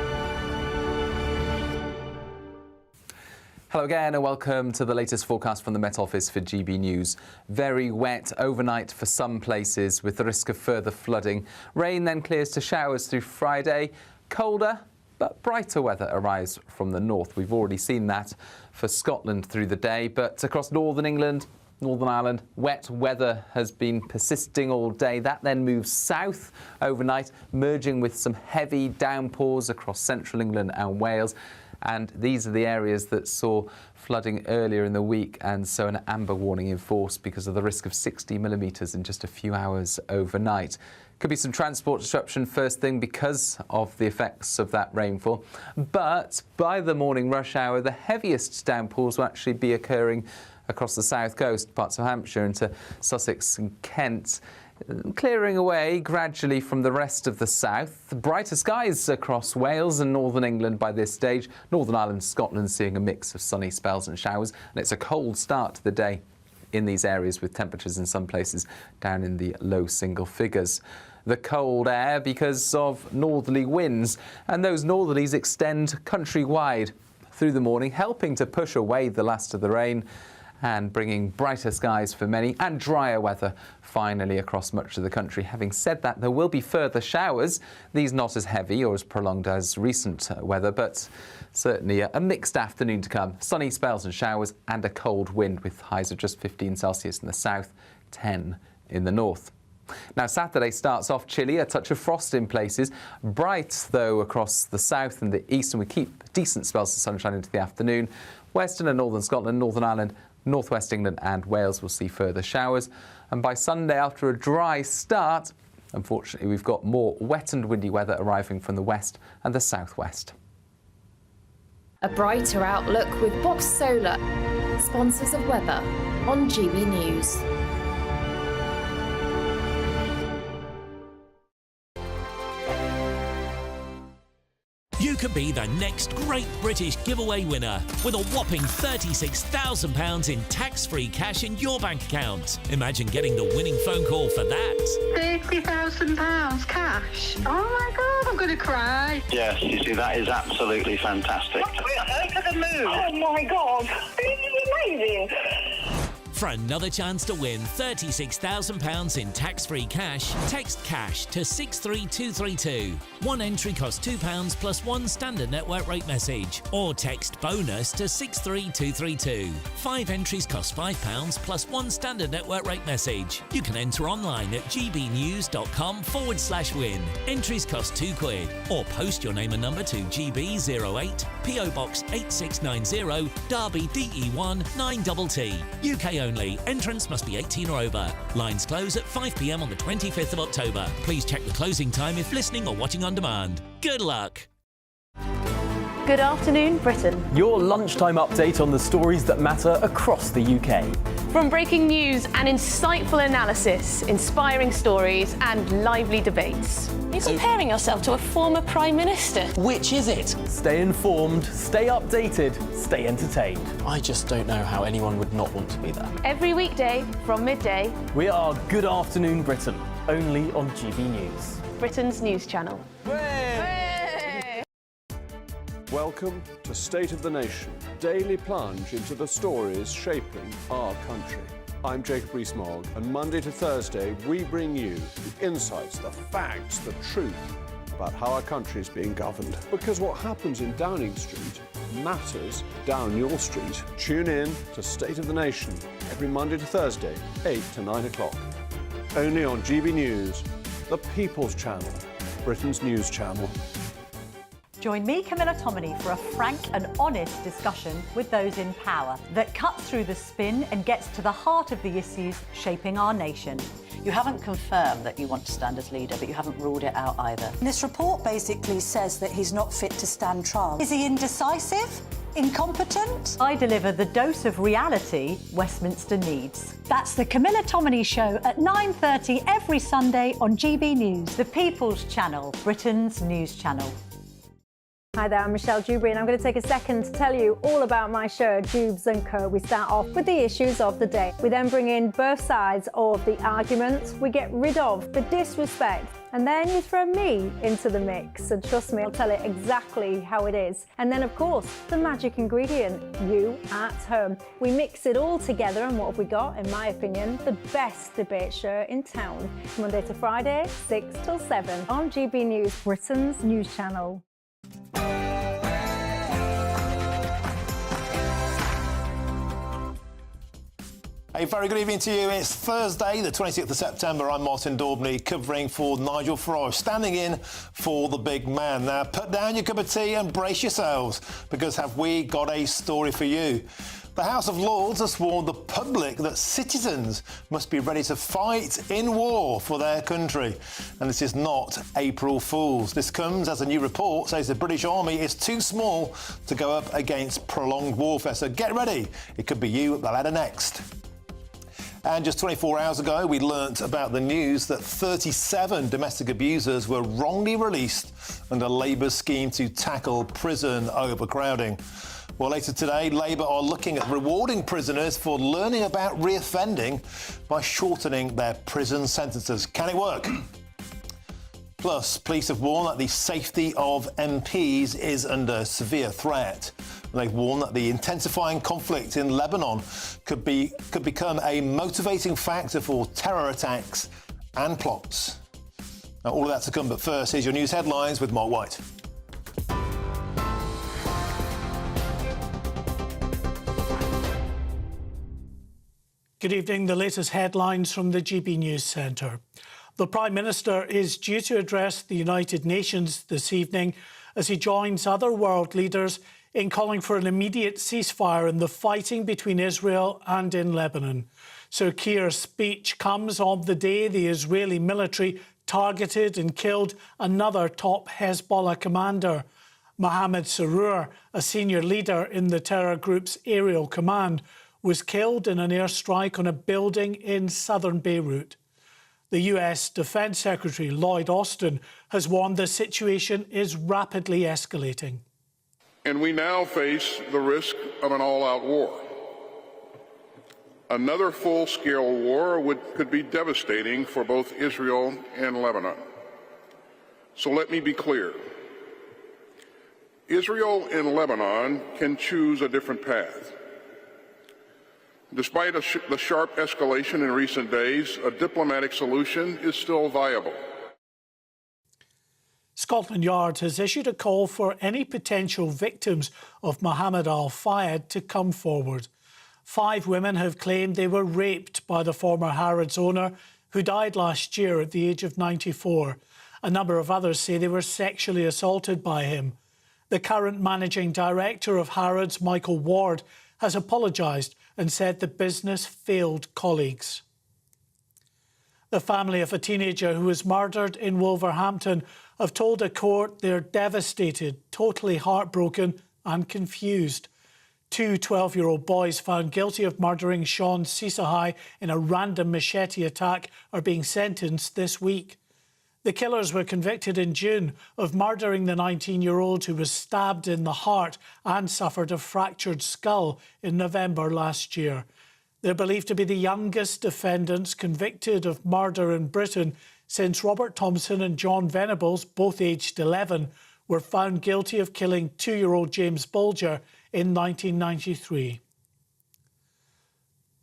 Hello again and welcome to the latest forecast from the Met Office for GB News. Very wet overnight for some places with the risk of further flooding. Rain then clears to showers through Friday. Colder but brighter weather arrives from the north. We've already seen that for Scotland through the day, but across northern England, Northern Ireland, wet weather has been persisting all day. That then moves south overnight, merging with some heavy downpours across central England and Wales. And these are the areas that saw flooding earlier in the week, and so an amber warning in force because of the risk of 60 millimetres in just a few hours overnight. Could be some transport disruption first thing because of the effects of that rainfall. But by the morning rush hour, the heaviest downpours will actually be occurring across the south coast, parts of Hampshire into Sussex and Kent, clearing away gradually from the rest of the south. Brighter skies across Wales and northern England by this stage. Northern Ireland, Scotland seeing a mix of sunny spells and showers, and it's a cold start to the day in these areas with temperatures in some places down in the low single figures. The cold air because of northerly winds, and those northerlies extend countrywide through the morning, helping to push away the last of the rain and bringing brighter skies for many and drier weather finally across much of the country. Having said that, there will be further showers, these not as heavy or as prolonged as recent weather, but certainly a mixed afternoon to come. Sunny spells and showers and a cold wind with highs of just 15 Celsius in the south, 10 in the north. Now, Saturday starts off chilly, a touch of frost in places. Bright, though, across the south and the east, and we keep decent spells of sunshine into the afternoon. Western and northern Scotland, Northern Ireland, northwest England and Wales will see further showers. And by Sunday, after a dry start, unfortunately, we've got more wet and windy weather arriving from the west and the southwest. A brighter outlook with Box Solar, sponsors of weather on GB News. You could be the next Great British Giveaway winner with a whopping £36,000 in tax-free cash in your bank account. Imagine getting the winning phone call for that. £30,000 cash? Oh my God, I'm going to cry. Yes, you see, that is absolutely fantastic. Wait, the moon. Oh my God, this is amazing. For another chance to win £36,000 in tax-free cash, text CASH to 63232. One entry costs £2 plus one standard network rate message. Or text BONUS to 63232. 5 entries cost £5 plus one standard network rate message. You can enter online at gbnews.com/win. Entries cost £2. Or post your name and number to GB08, PO Box 8690, Derby DE1 9TT. UK only. Entrance must be 18 or over. Lines close at 5 p.m. on the 25th of October. Please check the closing time if listening or watching on demand. Good luck. Good afternoon, Britain. Your lunchtime update on the stories that matter across the UK. From breaking news and insightful analysis, inspiring stories and lively debates. You're comparing yourself to a former Prime Minister. Which is it? Stay informed, stay updated, stay entertained. I just don't know how anyone would not want to be there. Every weekday from midday. We are Good Afternoon Britain, only on GB News. Britain's news channel. Welcome to State of the Nation, daily plunge into the stories shaping our country. I'm Jacob Rees-Mogg, and Monday to Thursday we bring you the insights, the facts, the truth about how our country is being governed. Because what happens in Downing Street matters down your street. Tune in to State of the Nation every Monday to Thursday, 8 to 9 o'clock. Only on GB News, the People's Channel, Britain's news channel. Join me, Camilla Tominey, for a frank and honest discussion with those in power that cuts through the spin and gets to the heart of the issues shaping our nation. You haven't confirmed that you want to stand as leader, but you haven't ruled it out either. This report basically says that he's not fit to stand trial. Is he indecisive? Incompetent? I deliver the dose of reality Westminster needs. That's the Camilla Tominey Show at 9:30 every Sunday on GB News, the People's Channel, Britain's news channel. Hi there, I'm Michelle Dewberry, and I'm going to take a second to tell you all about my show, Dubes & Co. We start off with the issues of the day. We then bring in both sides of the arguments. We get rid of the disrespect. And then you throw me into the mix. And trust me, I'll tell it exactly how it is. And then, of course, the magic ingredient, you at home. We mix it all together, and what have we got? In my opinion, the best debate show in town. Monday to Friday, 6 till 7 on GB News, Britain's news channel. A very good evening to you. It's Thursday, the 26th of September. I'm Martin Daubney, covering for Nigel Farage, standing in for the big man. Now, put down your cup of tea and brace yourselves, because have we got a story for you. The House of Lords has warned the public that citizens must be ready to fight in war for their country. And this is not April Fool's. This comes as a new report says the British Army is too small to go up against prolonged warfare. So get ready. It could be you at the ladder next. And just 24 hours ago, we learnt about the news that 37 domestic abusers were wrongly released under Labour's scheme to tackle prison overcrowding. Well, later today, Labour are looking at rewarding prisoners for learning about reoffending by shortening their prison sentences. Can it work? Plus, police have warned that the safety of MPs is under severe threat. They've warned that the intensifying conflict in Lebanon could become a motivating factor for terror attacks and plots. Now, all of that to come, but first, here's your news headlines with Mark White. Good evening. The latest headlines from the GB News Centre. The Prime Minister is due to address the United Nations this evening as he joins other world leaders in calling for an immediate ceasefire in the fighting between Israel and in Lebanon. Sir Keir's speech comes on the day the Israeli military targeted and killed another top Hezbollah commander. Mohammed Sarour, a senior leader in the terror group's aerial command, was killed in an airstrike on a building in southern Beirut. The US Defence Secretary Lloyd Austin has warned the situation is rapidly escalating. And we now face the risk of an all-out war. Another full-scale war could be devastating for both Israel and Lebanon. So let me be clear. Israel and Lebanon can choose a different path. Despite the sharp escalation in recent days, a diplomatic solution is still viable. Scotland Yard has issued a call for any potential victims of Mohammed al-Fayed to come forward. 5 women have claimed they were raped by the former Harrods owner, who died last year at the age of 94. A number of others say they were sexually assaulted by him. The current managing director of Harrods, Michael Ward, has apologised and said the business failed colleagues. The family of a teenager who was murdered in Wolverhampton have told a court they're devastated, totally heartbroken and confused. 2 12-year-old boys found guilty of murdering Sean Sisahai in a random machete attack are being sentenced this week. The killers were convicted in June of murdering the 19-year-old who was stabbed in the heart and suffered a fractured skull in November last year. They're believed to be the youngest defendants convicted of murder in Britain since Robert Thompson and John Venables, both aged 11, were found guilty of killing 2-year-old James Bulger in 1993.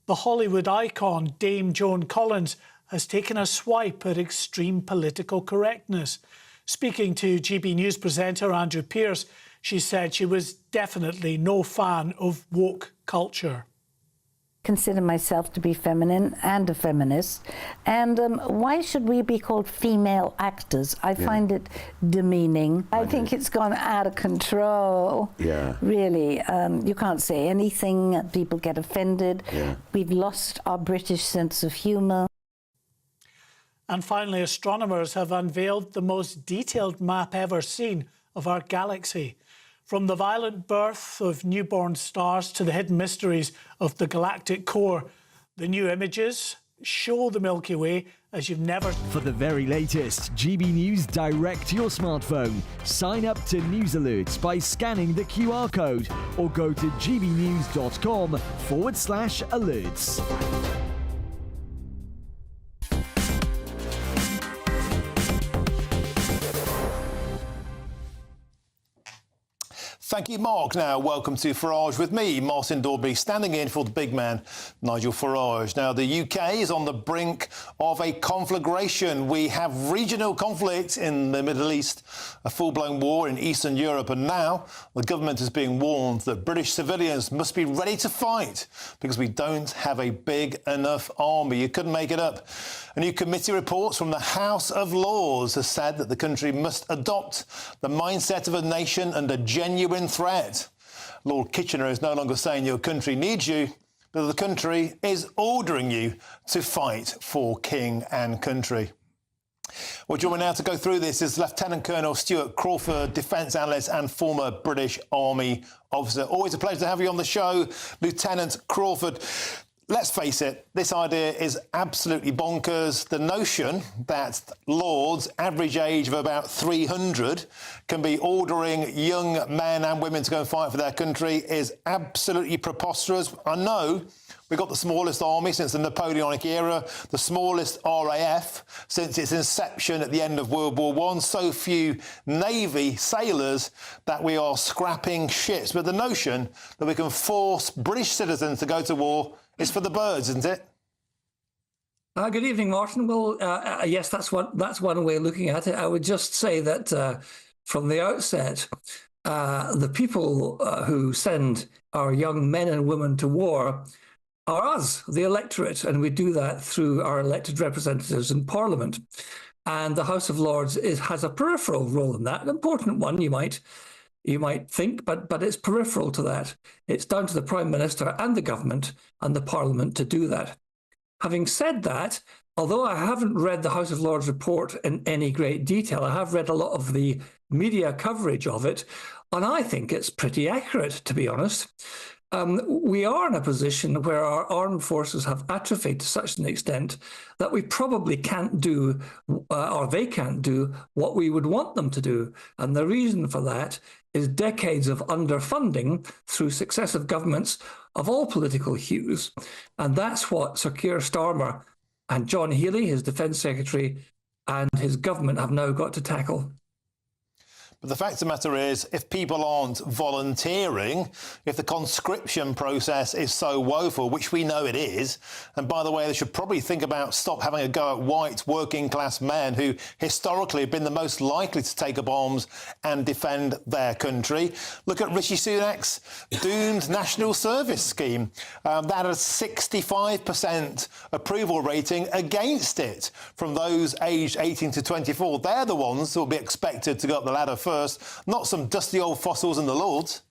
The Hollywood icon Dame Joan Collins has taken a swipe at extreme political correctness. Speaking to GB News presenter Andrew Pearce, she said she was definitely no fan of woke culture. Consider myself to be feminine and a feminist, and why should we be called female actors? I find it demeaning. I think it's gone out of control. Really, you can't say anything, people get offended. We've lost our British sense of humour. And finally, astronomers have unveiled the most detailed map ever seen of our galaxy. From the violent birth of newborn stars to the hidden mysteries of the galactic core, the new images show the Milky Way as you've never... For the very latest GB News direct to your smartphone, sign up to News Alerts by scanning the QR code or go to gbnews.com/alerts. Thank you, Mark. Now, welcome to Farage with me, Martin Daubney, standing in for the big man, Nigel Farage. Now, the UK is on the brink of a conflagration. We have regional conflict in the Middle East, a full-blown war in Eastern Europe, and now the government is being warned that British civilians must be ready to fight because we don't have a big enough army. You couldn't make it up. A new committee report from the House of Lords has said that the country must adopt the mindset of a nation under genuine threat. Lord Kitchener is no longer saying your country needs you, but the country is ordering you to fight for king and country. Well, joining me now to go through this is Lieutenant Colonel Stuart Crawford, defence analyst and former British Army officer. Always a pleasure to have you on the show, Lieutenant Crawford. Let's face it, this idea is absolutely bonkers. The notion that Lords, average age of about 300, can be ordering young men and women to go and fight for their country is absolutely preposterous. I know we've got the smallest army since the Napoleonic era, the smallest RAF since its inception at the end of World War I, so few Navy sailors that we are scrapping ships. But the notion that we can force British citizens to go to war is for the birds, isn't it? Good evening, Martin. Well, yes, that's one way of looking at it. I would just say that from the outset, the people who send our young men and women to war are us, the electorate, and we do that through our elected representatives in Parliament. And the House of Lords has a peripheral role in that, an important one, you might think, but it's peripheral to that. It's down to the Prime Minister and the government and the Parliament to do that. Having said that, although I haven't read the House of Lords report in any great detail, I have read a lot of the media coverage of it, and I think it's pretty accurate, to be honest. We are in a position where our armed forces have atrophied to such an extent that we probably can't do, or they can't do, what we would want them to do. And the reason for that is decades of underfunding through successive governments of all political hues. And that's what Sir Keir Starmer and John Healey, his Defence Secretary, and his government have now got to tackle. But the fact of the matter is, if people aren't volunteering, if the conscription process is so woeful, which we know it is, and by the way, they should probably think about stop having a go at white working-class men who historically have been the most likely to take up arms and defend their country. Look at Rishi Sunak's doomed national service scheme. That had a 65% approval rating against it from those aged 18 to 24. They're the ones who will be expected to go up the ladder first, not some dusty old fossils in the Lords.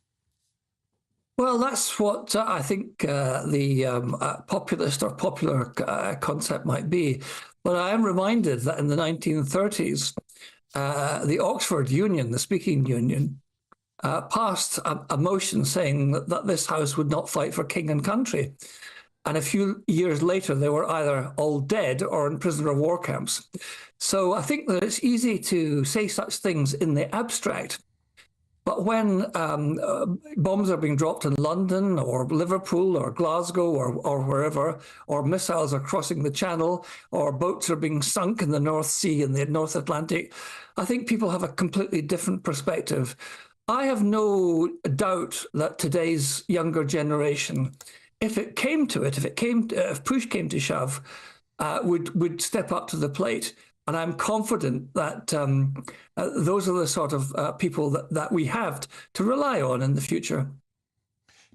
Well, that's what I think the populist or popular concept might be. But I am reminded that in the 1930s, the Oxford Union, the speaking union, passed a motion saying that this House would not fight for king and country. And a few years later, they were either all dead or in prisoner of war camps. So I think that it's easy to say such things in the abstract. But when bombs are being dropped in London or Liverpool or Glasgow or wherever, or missiles are crossing the Channel, or boats are being sunk in the North Sea and the North Atlantic, I think people have a completely different perspective. I have no doubt that today's younger generation, if it came to it, if push came to shove, would step up to the plate. And I'm confident that those are the sort of people that we have to rely on in the future.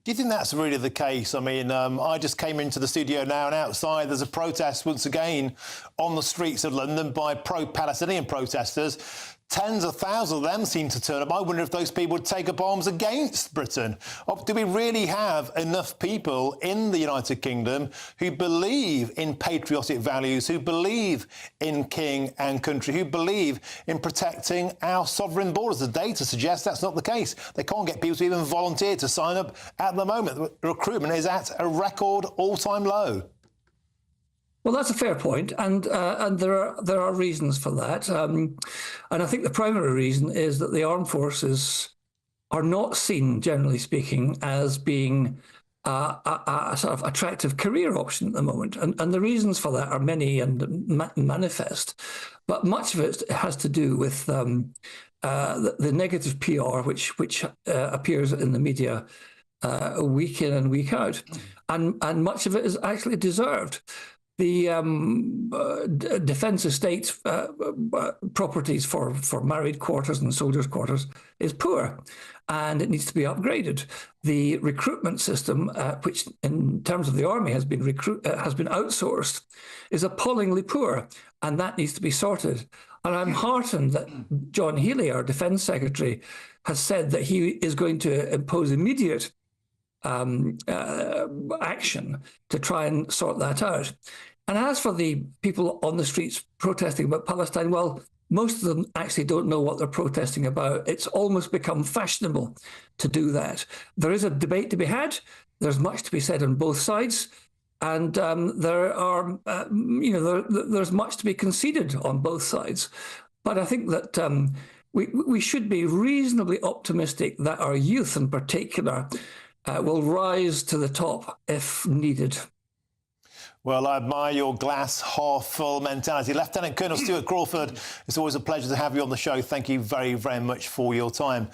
Do you think that's really the case? I mean, I just came into the studio now, and outside there's a protest once again on the streets of London by pro-Palestinian protesters. Tens of thousands of them seem to turn up. I wonder if those people would take up arms against Britain. Do we really have enough people in the United Kingdom who believe in patriotic values, who believe in king and country, who believe in protecting our sovereign borders? The data suggests that's not the case. They can't get people to even volunteer to sign up at the moment. Recruitment is at a record all-time low. Well, that's a fair point, and there are reasons for that. And I think the primary reason is that the armed forces are not seen, generally speaking, as being a sort of attractive career option at the moment. And the reasons for that are many and manifest. But much of it has to do with the negative PR, which appears in the media week in and week out. And much of it is actually deserved. The defence estate properties for married quarters and soldiers' quarters is poor, and it needs to be upgraded. The recruitment system, which in terms of the army has been outsourced, is appallingly poor, and that needs to be sorted. And I'm heartened that John Healey, our defence secretary, has said that he is going to impose immediate action to try and sort that out. And as for the people on the streets protesting about Palestine, well, most of them actually don't know what they're protesting about. It's almost become fashionable to do that. There is a debate to be had. There's much to be said on both sides. And there's much to be conceded on both sides. But I think that we should be reasonably optimistic that our youth in particular will rise to the top if needed. Well, I admire your glass-half-full mentality. Lieutenant Colonel Stuart Crawford, it's always a pleasure to have you on the show. Thank you very, very much for your time.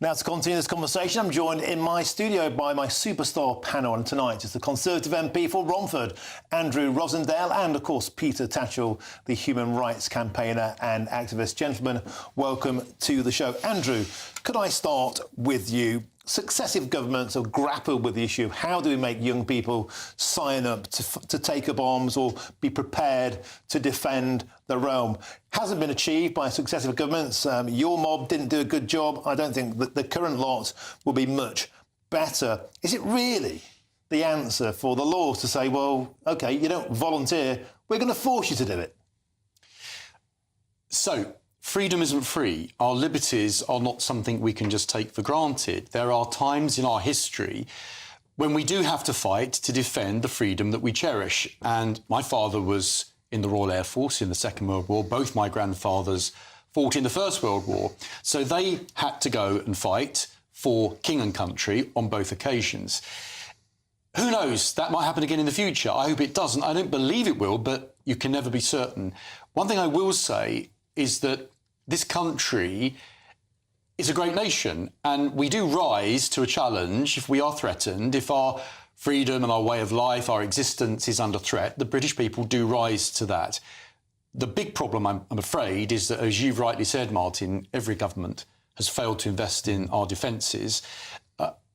Now, to continue this conversation, I'm joined in my studio by my superstar panel, and tonight is the Conservative MP for Romford, Andrew Rosendale, and, of course, Peter Tatchell, the human rights campaigner and activist. Gentlemen, welcome to the show. Andrew, could I start with you? Successive governments have grappled with the issue of how do we make young people sign up to take up arms or be prepared to defend the realm. Hasn't been achieved by successive governments. Your mob didn't do a good job. I don't think that the current lot will be much better. Is it really the answer for the law to say, well, OK, you don't volunteer, we're going to force you to do it? So, freedom isn't free. Our liberties are not something we can just take for granted. There are times in our history when we do have to fight to defend the freedom that we cherish. And my father was in the Royal Air Force in the Second World War. Both my grandfathers fought in the First World War. So they had to go and fight for king and country on both occasions. Who knows? That might happen again in the future. I hope it doesn't. I don't believe it will, but you can never be certain. One thing I will say is that this country is a great nation, and we do rise to a challenge if we are threatened, if our freedom and our way of life, our existence is under threat. The British people do rise to that. The big problem, I'm afraid, is that, as you've rightly said, Martin, every government has failed to invest in our defences.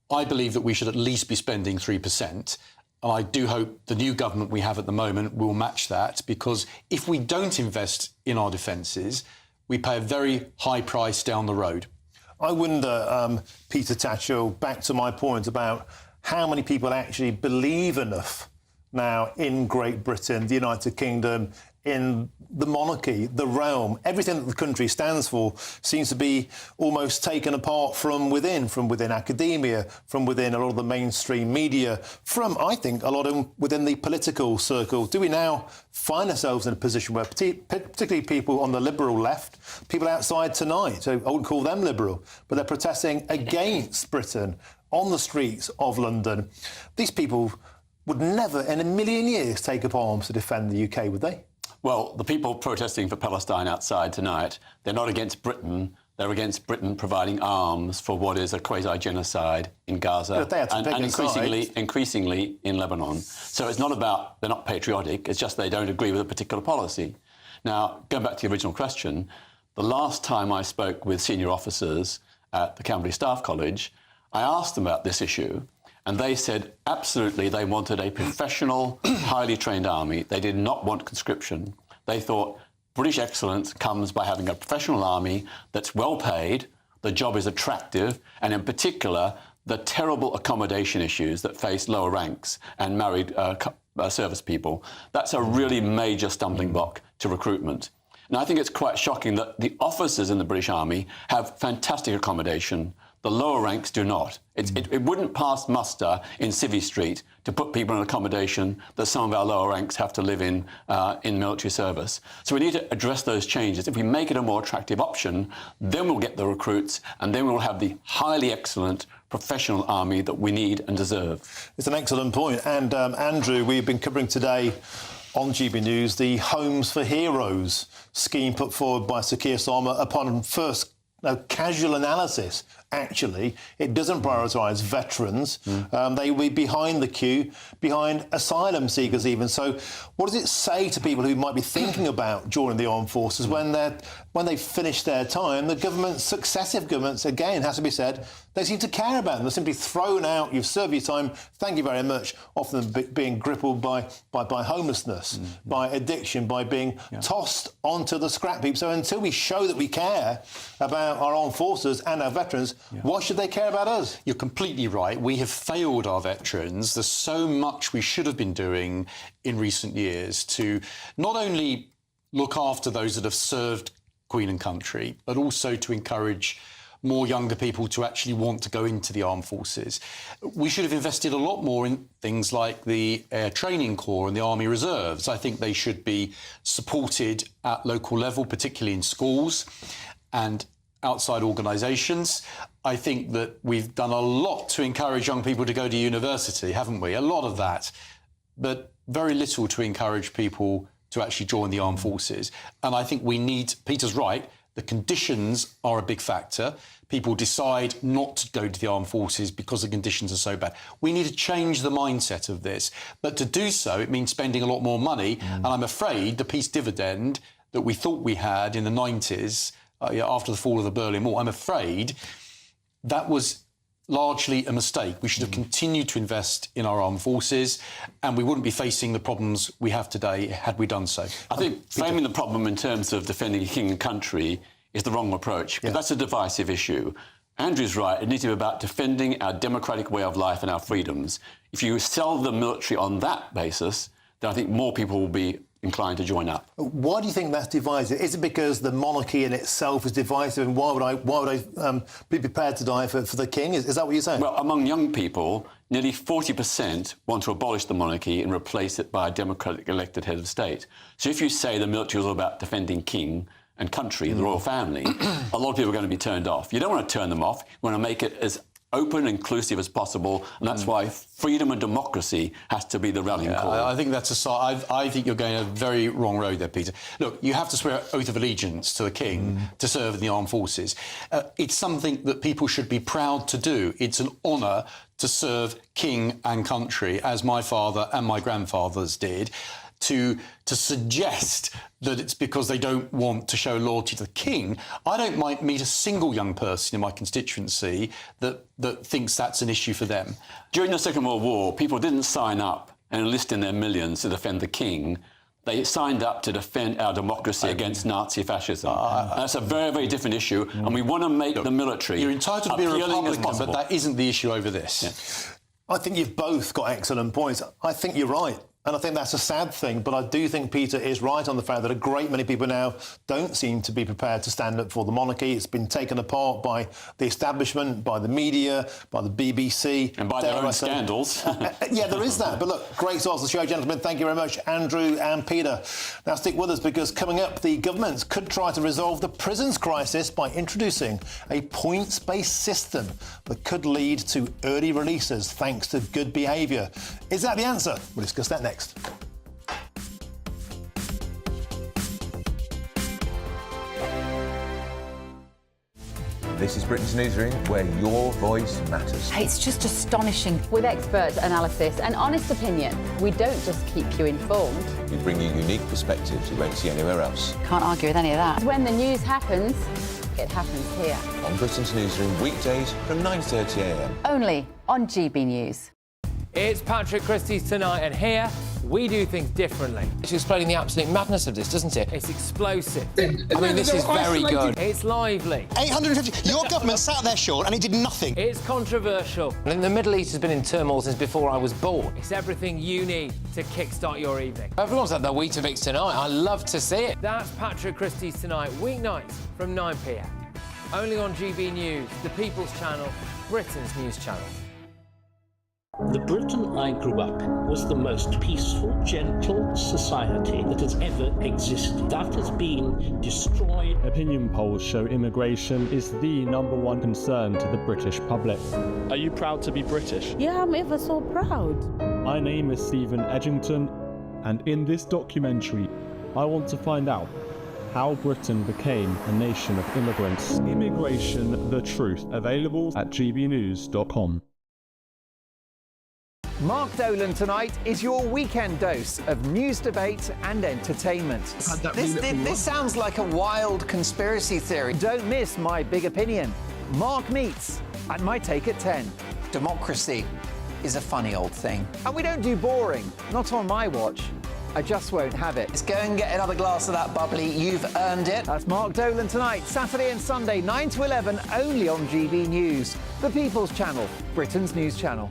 I believe that we should at least be spending 3%. And I do hope the new government we have at the moment will match that, because if we don't invest in our defences, we pay a very high price down the road. I wonder, Peter Tatchell, back to my point about how many people actually believe enough now in Great Britain, the United Kingdom, in the monarchy, the realm, everything that the country stands for seems to be almost taken apart from within academia, from within a lot of the mainstream media, from, I think, a lot of within the political circle. Do we now find ourselves in a position where particularly people on the liberal left, people outside tonight, so I wouldn't call them liberal, but they're protesting against Britain on the streets of London. These people would never in a million years take up arms to defend the UK, would they? Well, the people protesting for Palestine outside tonight, they're not against Britain. They're against Britain providing arms for what is a quasi-genocide in Gaza and increasingly in Lebanon. So it's not about they're not patriotic, it's just they don't agree with a particular policy. Now, going back to the original question, the last time I spoke with senior officers at the Cambridge Staff College, I asked them about this issue, and they said absolutely they wanted a professional, highly trained army. They did not want conscription. They thought British excellence comes by having a professional army that's well paid, the job is attractive, and in particular, the terrible accommodation issues that face lower ranks and married service people. That's a really major stumbling block to recruitment. And I think it's quite shocking that the officers in the British Army have fantastic accommodation. The lower ranks do not. It wouldn't pass muster in Civvy Street to put people in accommodation that some of our lower ranks have to live in military service. So we need to address those changes. If we make it a more attractive option, then we'll get the recruits, and then we'll have the highly excellent professional army that we need and deserve. It's an excellent point. And Andrew, we've been covering today on GB News the Homes for Heroes scheme put forward by Sir Keir Starmer upon first casual analysis. Actually, it doesn't prioritise veterans. They will be behind the queue, behind asylum seekers even. So what does it say to people who might be thinking about joining the armed forces when they've finished their time? The government, successive governments, again, has to be said, they seem to care about them. They're simply thrown out, you've served your time, thank you very much, often being crippled by homelessness, by addiction, by being tossed onto the scrap heap. So until we show that we care about our armed forces and our veterans, why should they care about us? You're completely right. We have failed our veterans. There's so much we should have been doing in recent years to not only look after those that have served Queen and country, but also to encourage more younger people to actually want to go into the armed forces. We should have invested a lot more in things like the Air Training Corps and the Army Reserves. I think they should be supported at local level, particularly in schools and outside organisations. I think that we've done a lot to encourage young people to go to university, haven't we? A lot of that, but very little to encourage people to actually join the armed forces. And I think we need, Peter's right, the conditions are a big factor. People decide not to go to the armed forces because the conditions are so bad. We need to change the mindset of this. But to do so, it means spending a lot more money. And I'm afraid the peace dividend that we thought we had in the 90s, after the fall of the Berlin Wall, I'm afraid that was largely a mistake. We should have continued to invest in our armed forces, and we wouldn't be facing the problems we have today had we done so. I think framing the problem in terms of defending king and country is the wrong approach, because that's a divisive issue. Andrew's right. It needs to be about defending our democratic way of life and our freedoms. If you sell the military on that basis, then I think more people will be inclined to join up. Why do you think that's divisive? Is it because the monarchy in itself is divisive, and why would I be prepared to die for the king? Is that what you're saying? Well, among young people, nearly 40% want to abolish the monarchy and replace it by a democratic elected head of state. So if you say the military is all about defending king and country, the royal family, a lot of people are going to be turned off. You don't want to turn them off. You want to make it as open, inclusive as possible, and that's why freedom and democracy has to be the rallying call. I think that's I think you're going a very wrong road there, Peter. Look, you have to swear oath of allegiance to the King to serve in the armed forces. It's something that people should be proud to do. It's an honour to serve King and country, as my father and my grandfathers did. To suggest that it's because they don't want to show loyalty to the King, I don't meet a single young person in my constituency that thinks that's an issue for them. During the Second World War, people didn't sign up and enlist in their millions to defend the King. They signed up to defend our democracy against Nazi fascism. That's a very, very different issue, and we want to make the military You're entitled to be a Republican, but that isn't the issue over this. Yeah. I think you've both got excellent points. I think you're right. And I think that's a sad thing, but I do think Peter is right on the fact that a great many people now don't seem to be prepared to stand up for the monarchy. It's been taken apart by the establishment, by the media, by the BBC. And by their own scandals. Yeah, there is that. But look, great start to the show, gentlemen. Thank you very much, Andrew and Peter. Now stick with us, because coming up, the government could try to resolve the prisons crisis by introducing a points-based system that could lead to early releases thanks to good behaviour. Is that the answer? We'll discuss that next. This is Britain's Newsroom, where your voice matters. It's just astonishing. With expert analysis and honest opinion, we don't just keep you informed. We bring you unique perspectives you won't see anywhere else. Can't argue with any of that. When the news happens, it happens here. On Britain's Newsroom, weekdays from 9:30 a.m. Only on GB News. It's Patrick Christie's Tonight, and here we do things differently. It's explaining the absolute madness of this, doesn't it? It's explosive. I mean, this is very good. It's lively. 850. Your government sat there, Sean, and it did nothing. It's controversial. And the Middle East has been in turmoil since before I was born. It's everything you need to kickstart your evening. Everyone's had their Weetabix tonight. I love to see it. That's Patrick Christie's Tonight, weeknights from 9 p.m. Only on GB News, the People's Channel, Britain's news channel. The Britain I grew up was the most peaceful, gentle society that has ever existed. That has been destroyed. Opinion polls show immigration is the #1 concern to the British public. Are you proud to be British? Yeah, I'm ever so proud. My name is Stephen Edgington, and in this documentary, I want to find out how Britain became a nation of immigrants. Immigration, the truth, available at gbnews.com. Mark Dolan tonight is your weekend dose of news, debate and entertainment. This sounds like a wild conspiracy theory. Don't miss my big opinion. Mark Meets and my take at 10. Democracy is a funny old thing. And we don't do boring, not on my watch. I just won't have it. Let's go and get another glass of that bubbly. You've earned it. That's Mark Dolan tonight, Saturday and Sunday, 9 to 11, only on GB News, the People's Channel, Britain's news channel.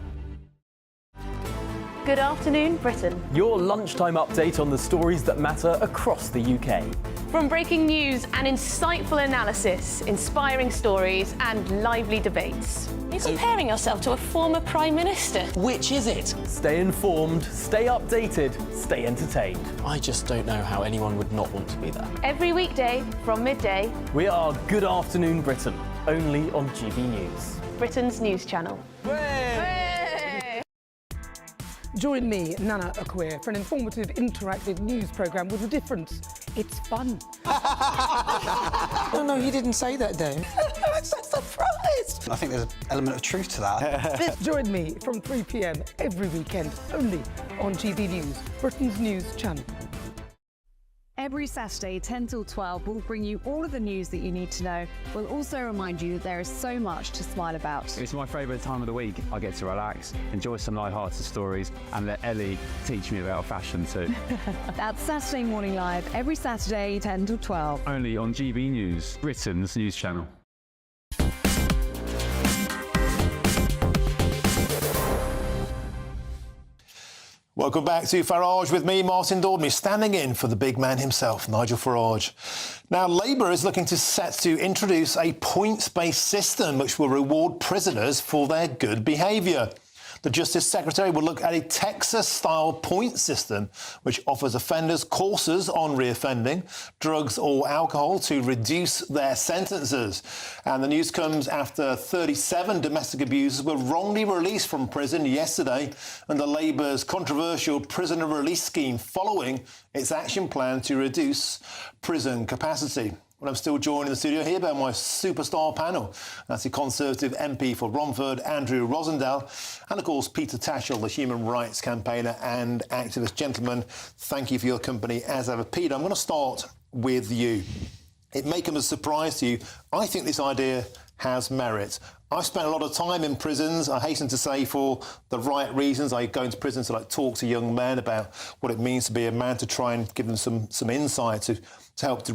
Good afternoon, Britain. Your lunchtime update on the stories that matter across the UK. From breaking news and insightful analysis, inspiring stories and lively debates. You're comparing yourself to a former Prime Minister. Which is it? Stay informed, stay updated, stay entertained. I just don't know how anyone would not want to be there. Every weekday from midday. We are Good Afternoon Britain, only on GB News, Britain's news channel. Join me, Nana Akwe, for an informative, interactive news programme with a difference. It's fun. No, he didn't say that, Dave. I'm so surprised. I think there's an element of truth to that. Join me from 3 p.m. every weekend, only on GB News, Britain's news channel. Every Saturday, 10 till 12, we'll bring you all of the news that you need to know. We'll also remind you that there is so much to smile about. It's my favourite time of the week. I get to relax, enjoy some light-hearted stories, and let Ellie teach me about fashion too. That's Saturday Morning Live, every Saturday, 10 till 12. Only on GB News, Britain's news channel. Welcome back to Farage with me, Martin Daubney, standing in for the big man himself, Nigel Farage. Now, Labour is looking to introduce a points-based system which will reward prisoners for their good behaviour. The Justice Secretary will look at a Texas-style point system which offers offenders courses on reoffending, drugs or alcohol to reduce their sentences. And the news comes after 37 domestic abusers were wrongly released from prison yesterday under Labour's controversial prisoner release scheme following its action plan to reduce prison capacity. Well, I'm still joined in the studio here by my superstar panel. That's the Conservative MP for Romford, Andrew Rosendale, and, of course, Peter Tatchell, the human rights campaigner and activist. Gentlemen, thank you for your company as ever. Peter, I'm going to start with you. It may come as a surprise to you. I think this idea has merit. I've spent a lot of time in prisons, I hasten to say, for the right reasons. I go into prisons to talk to young men about what it means to be a man, to try and give them some insight to help to